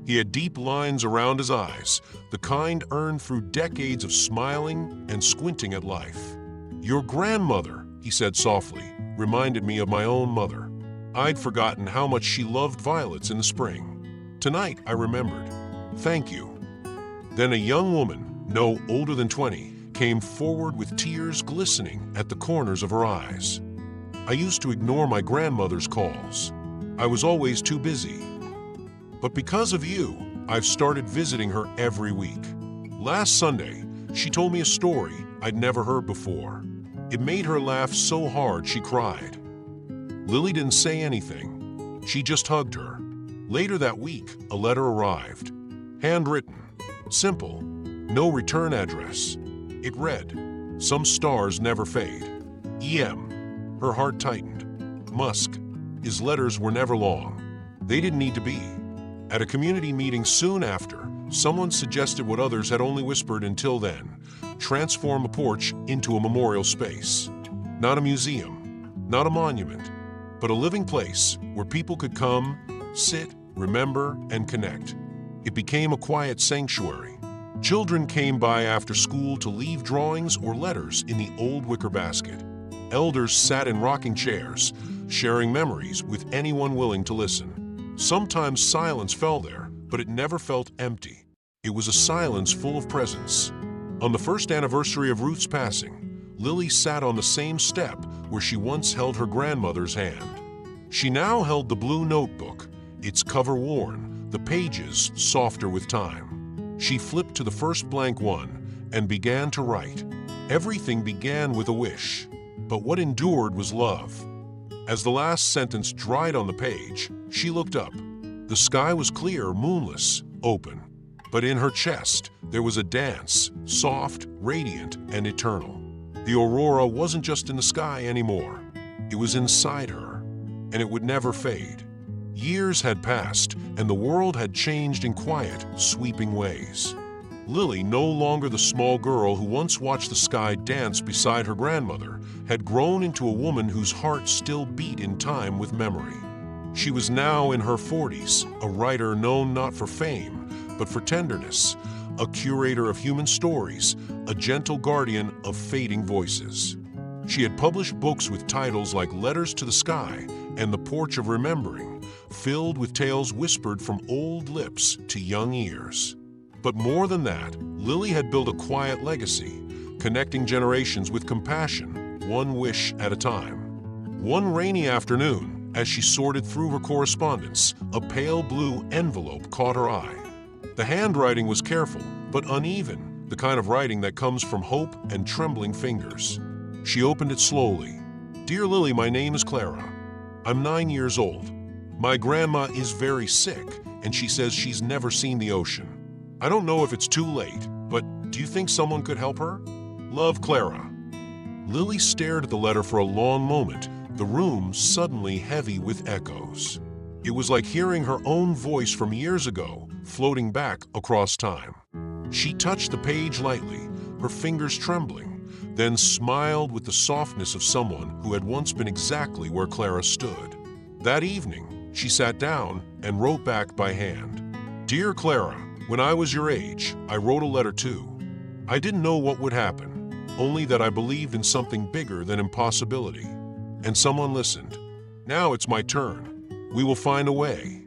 He had deep lines around his eyes, the kind earned through decades of smiling and squinting at life. "Your grandmother," he said softly, "reminded me of my own mother. I'd forgotten how much she loved violets in the spring. Tonight, I remembered. Thank you. Then a young woman, no older than 20, came forward with tears glistening at the corners of her eyes. I used to ignore my grandmother's calls. I was always too busy. But because of you, I've started visiting her every week. Last Sunday, she told me a story I'd never heard before. It made her laugh so hard she cried. Lily didn't say anything. She just hugged her. Later that week, a letter arrived. Handwritten. Simple. No return address. It read, "Some stars never fade. E.M." Her heart tightened. Musk. His letters were never long. They didn't need to be. At a community meeting soon after, someone suggested what others had only whispered until then: transform a porch into a memorial space. Not a museum, not a monument, but a living place where people could come, sit, remember, and connect. It became a quiet sanctuary. Children came by after school to leave drawings or letters in the old wicker basket. Elders sat in rocking chairs, sharing memories with anyone willing to listen. Sometimes silence fell there, but it never felt empty. It was a silence full of presence. On the first anniversary of Ruth's passing, Lily sat on the same step where she once held her grandmother's hand. She now held the blue notebook, its cover worn, the pages softer with time. She flipped to the first blank one and began to write. Everything began with a wish, but what endured was love. As the last sentence dried on the page, she looked up. The sky was clear, moonless, open. But in her chest, there was a dance, soft, radiant, and eternal. The aurora wasn't just in the sky anymore. It was inside her, and it would never fade. Years had passed, and the world had changed in quiet, sweeping ways. Lily, no longer the small girl who once watched the sky dance beside her grandmother, had grown into a woman whose heart still beat in time with memory. She was now in her 40s, a writer known not for fame, but for tenderness, a curator of human stories, a gentle guardian of fading voices. She had published books with titles like Letters to the Sky and The Porch of Remembering, filled with tales whispered from old lips to young ears. But more than that, Lily had built a quiet legacy, connecting generations with compassion, one wish at a time. One rainy afternoon, as she sorted through her correspondence, a pale blue envelope caught her eye. The handwriting was careful, but uneven, the kind of writing that comes from hope and trembling fingers. She opened it slowly. "Dear Lily, my name is Clara. I'm 9 years old. My grandma is very sick, and she says she's never seen the ocean. I don't know if it's too late, but do you think someone could help her? Love, Clara." Lily stared at the letter for a long moment, the room suddenly heavy with echoes. It was like hearing her own voice from years ago, floating back across time. She touched the page lightly, her fingers trembling, then smiled with the softness of someone who had once been exactly where Clara stood. That evening, she sat down and wrote back by hand. "Dear Clara, when I was your age, I wrote a letter too. I didn't know what would happen, only that I believed in something bigger than impossibility. And someone listened. Now it's my turn. We will find a way."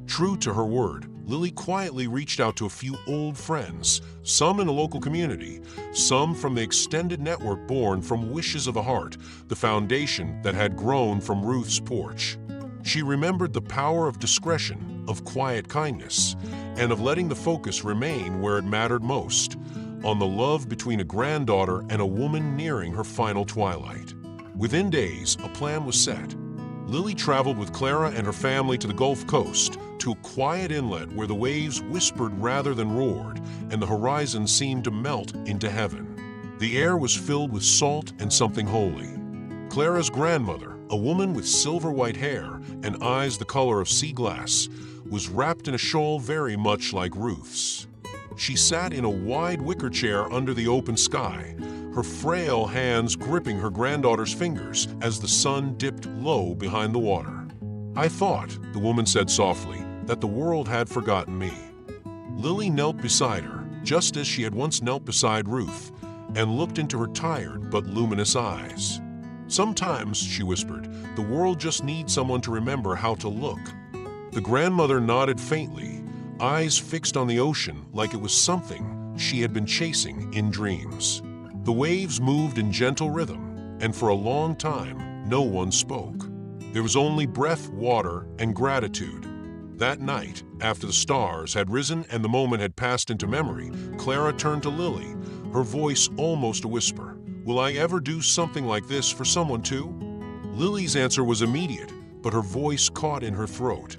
True to her word, Lily quietly reached out to a few old friends, some in the local community, some from the extended network born from wishes of a heart, the foundation that had grown from Ruth's porch. She remembered the power of discretion, of quiet kindness, and of letting the focus remain where it mattered most, on the love between a granddaughter and a woman nearing her final twilight. Within days, a plan was set. Lily traveled with Clara and her family to the Gulf Coast, to a quiet inlet where the waves whispered rather than roared, and the horizon seemed to melt into heaven. The air was filled with salt and something holy. Clara's grandmother, a woman with silver-white hair and eyes the color of sea glass, was wrapped in a shawl very much like Ruth's. She sat in a wide wicker chair under the open sky, her frail hands gripping her granddaughter's fingers as the sun dipped low behind the water. "I thought," the woman said softly, "that the world had forgotten me." Lily knelt beside her, just as she had once knelt beside Ruth, and looked into her tired but luminous eyes. "Sometimes," she whispered, "the world just needs someone to remember how to look." The The grandmother nodded faintly, eyes fixed on the ocean like it was something she had been chasing in dreams. The waves moved in gentle rhythm, and for a long time, no one spoke. There was only breath, water, and gratitude. That night, after the stars had risen and the moment had passed into memory, Clara turned to Lily, her voice almost a whisper. "Will I ever do something like this for someone too?" Lily's answer was immediate, but her voice caught in her throat.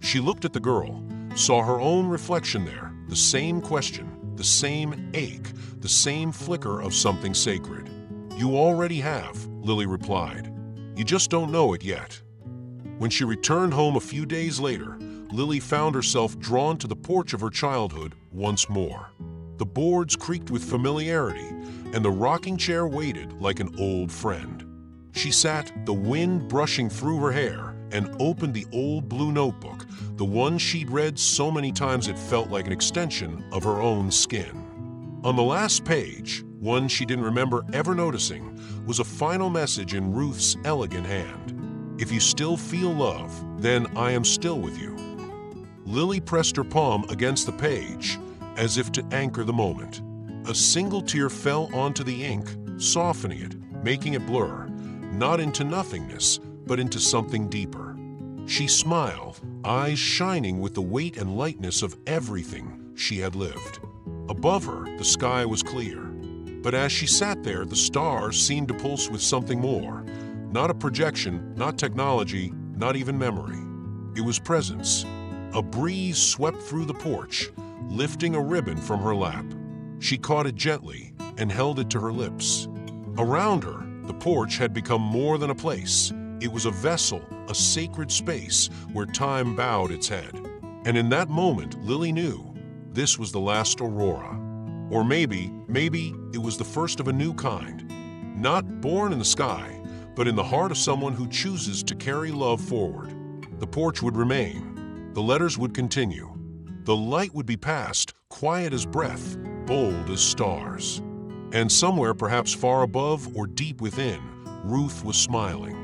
She looked at the girl, saw her own reflection there, the same question, the same ache, the same flicker of something sacred. "You already have," Lily replied. "You just don't know it yet." When she returned home a few days later, Lily found herself drawn to the porch of her childhood once more. The boards creaked with familiarity, and the rocking chair waited like an old friend. She sat, the wind brushing through her hair, and opened the old blue notebook, the one she'd read so many times it felt like an extension of her own skin. On the last page, one she didn't remember ever noticing, was a final message in Ruth's elegant hand. "If you still feel love, then I am still with you." Lily pressed her palm against the page, as if to anchor the moment. A single tear fell onto the ink, softening it, making it blur, not into nothingness, but into something deeper. She smiled, eyes shining with the weight and lightness of everything she had lived. Above her, the sky was clear. But as she sat there, the stars seemed to pulse with something more. Not a projection, not technology, not even memory. It was presence. A breeze swept through the porch, lifting a ribbon from her lap. She caught it gently and held it to her lips. Around her, the porch had become more than a place. It was a vessel, a sacred space where time bowed its head. And in that moment, Lily knew this was the last aurora. Or maybe it was the first of a new kind. Not born in the sky, but in the heart of someone who chooses to carry love forward. The porch would remain. The letters would continue. The light would be passed, quiet as breath, bold as stars. And somewhere, perhaps far above or deep within, Ruth was smiling.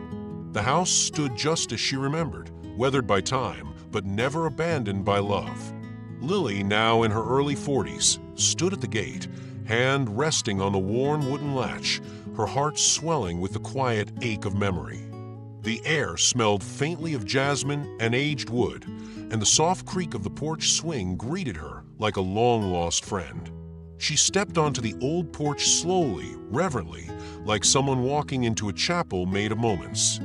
The house stood just as she remembered, weathered by time, but never abandoned by love. Lily, now in her early 40s, stood at the gate, hand resting on the worn wooden latch, her heart swelling with the quiet ache of memory. The air smelled faintly of jasmine and aged wood, and the soft creak of the porch swing greeted her like a long-lost friend. She stepped onto the old porch slowly, reverently, like someone walking into a chapel made of moments.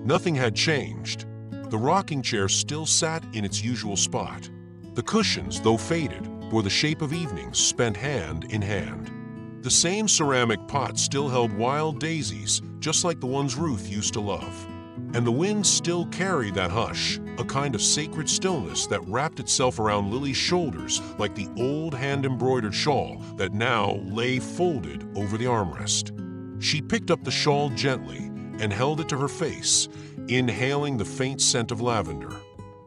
Nothing had changed. The rocking chair still sat in its usual spot. The cushions, though faded, bore the shape of evenings spent hand in hand. The same ceramic pot still held wild daisies, just like the ones Ruth used to love. And the wind still carried that hush, a kind of sacred stillness that wrapped itself around Lily's shoulders like the old hand-embroidered shawl that now lay folded over the armrest. She picked up the shawl gently and held it to her face, inhaling the faint scent of lavender.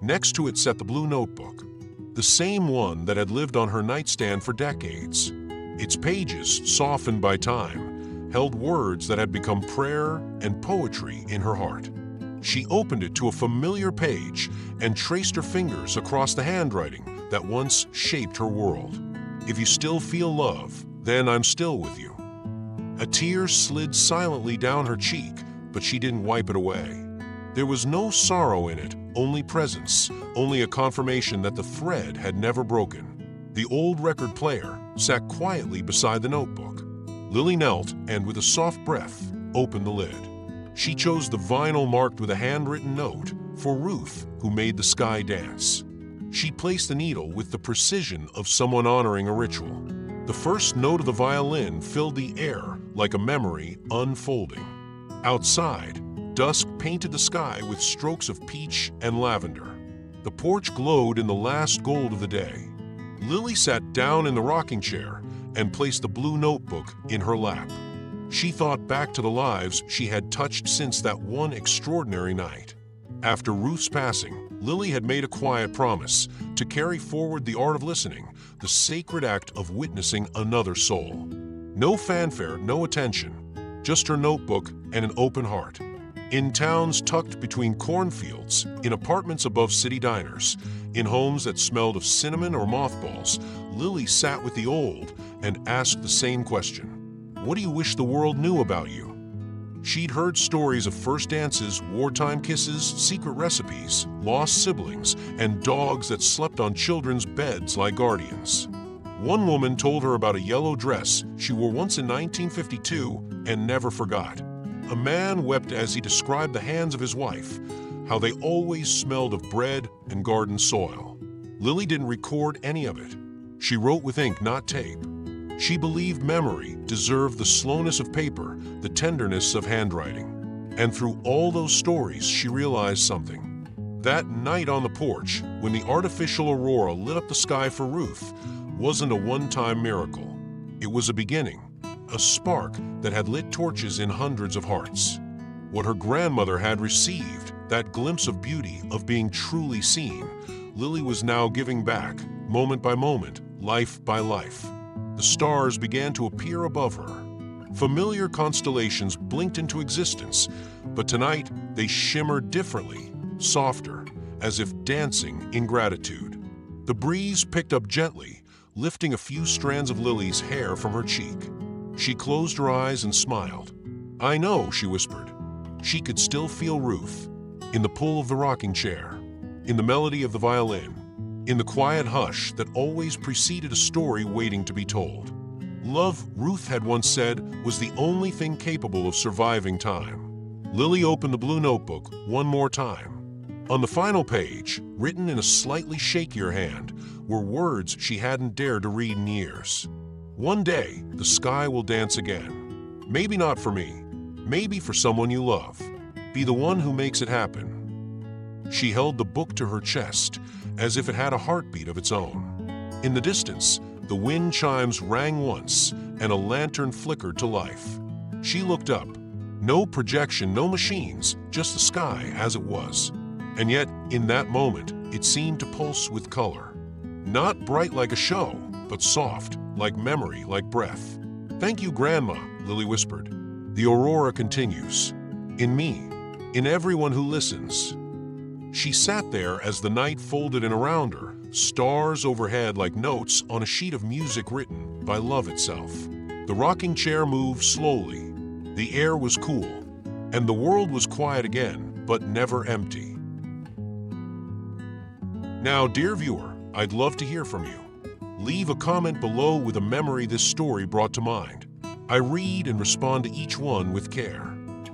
Next to it sat the blue notebook, the same one that had lived on her nightstand for decades. Its pages, softened by time, held words that had become prayer and poetry in her heart. She opened it to a familiar page and traced her fingers across the handwriting that once shaped her world. "If you still feel love, then I'm still with you." A tear slid silently down her cheek, but she didn't wipe it away. There was no sorrow in it, only presence, only a confirmation that the thread had never broken. The old record player sat quietly beside the notebook. Lily knelt and, with a soft breath, opened the lid. She chose the vinyl marked with a handwritten note for Ruth, who made the sky dance. She placed the needle with the precision of someone honoring a ritual. The first note of the violin filled the air like a memory unfolding. Outside, dusk painted the sky with strokes of peach and lavender. The porch glowed in the last gold of the day. Lily sat down in the rocking chair and placed the blue notebook in her lap. She thought back to the lives she had touched since that one extraordinary night. After Ruth's passing, Lily had made a quiet promise to carry forward the art of listening, the sacred act of witnessing another soul. No fanfare, no attention, just her notebook and an open heart. In towns tucked between cornfields, in apartments above city diners, in homes that smelled of cinnamon or mothballs, Lily sat with the old and asked the same question. What do you wish the world knew about you? She'd heard stories of first dances, wartime kisses, secret recipes, lost siblings, and dogs that slept on children's beds like guardians. One woman told her about a yellow dress she wore once in 1952 and never forgot. A man wept as he described the hands of his wife, how they always smelled of bread and garden soil. Lily didn't record any of it. She wrote with ink, not tape. She believed memory deserved the slowness of paper, the tenderness of handwriting. And through all those stories, she realized something. That night on the porch, when the artificial aurora lit up the sky for Ruth, wasn't a one-time miracle. It was a beginning, a spark that had lit torches in hundreds of hearts. What her grandmother had received, that glimpse of beauty, of being truly seen, Lily was now giving back, moment by moment, life by life. The stars began to appear above her. Familiar constellations blinked into existence, but tonight they shimmered differently, softer, as if dancing in gratitude. The breeze picked up gently, lifting a few strands of Lily's hair from her cheek. She closed her eyes and smiled. "I know," she whispered. She could still feel Ruth, in the pull of the rocking chair, in the melody of the violin, in the quiet hush that always preceded a story waiting to be told. Love, Ruth had once said, was the only thing capable of surviving time. Lily opened the blue notebook one more time. On the final page, written in a slightly shakier hand, were words she hadn't dared to read in years. "One day, the sky will dance again. Maybe not for me. Maybe for someone you love. Be the one who makes it happen." She held the book to her chest, as if it had a heartbeat of its own. In the distance, the wind chimes rang once, and a lantern flickered to life. She looked up. No projection, no machines, just the sky as it was. And yet, in that moment, it seemed to pulse with color. Not bright like a show, but soft, like memory, like breath. "Thank you, Grandma," Lily whispered. "The aurora continues. In me, in everyone who listens." She sat there as the night folded in around her, stars overhead like notes on a sheet of music written by love itself. The rocking chair moved slowly. The air was cool, and the world was quiet again, but never empty. Now, dear viewer, I'd love to hear from you. Leave a comment below with a memory this story brought to mind. I read and respond to each one with care.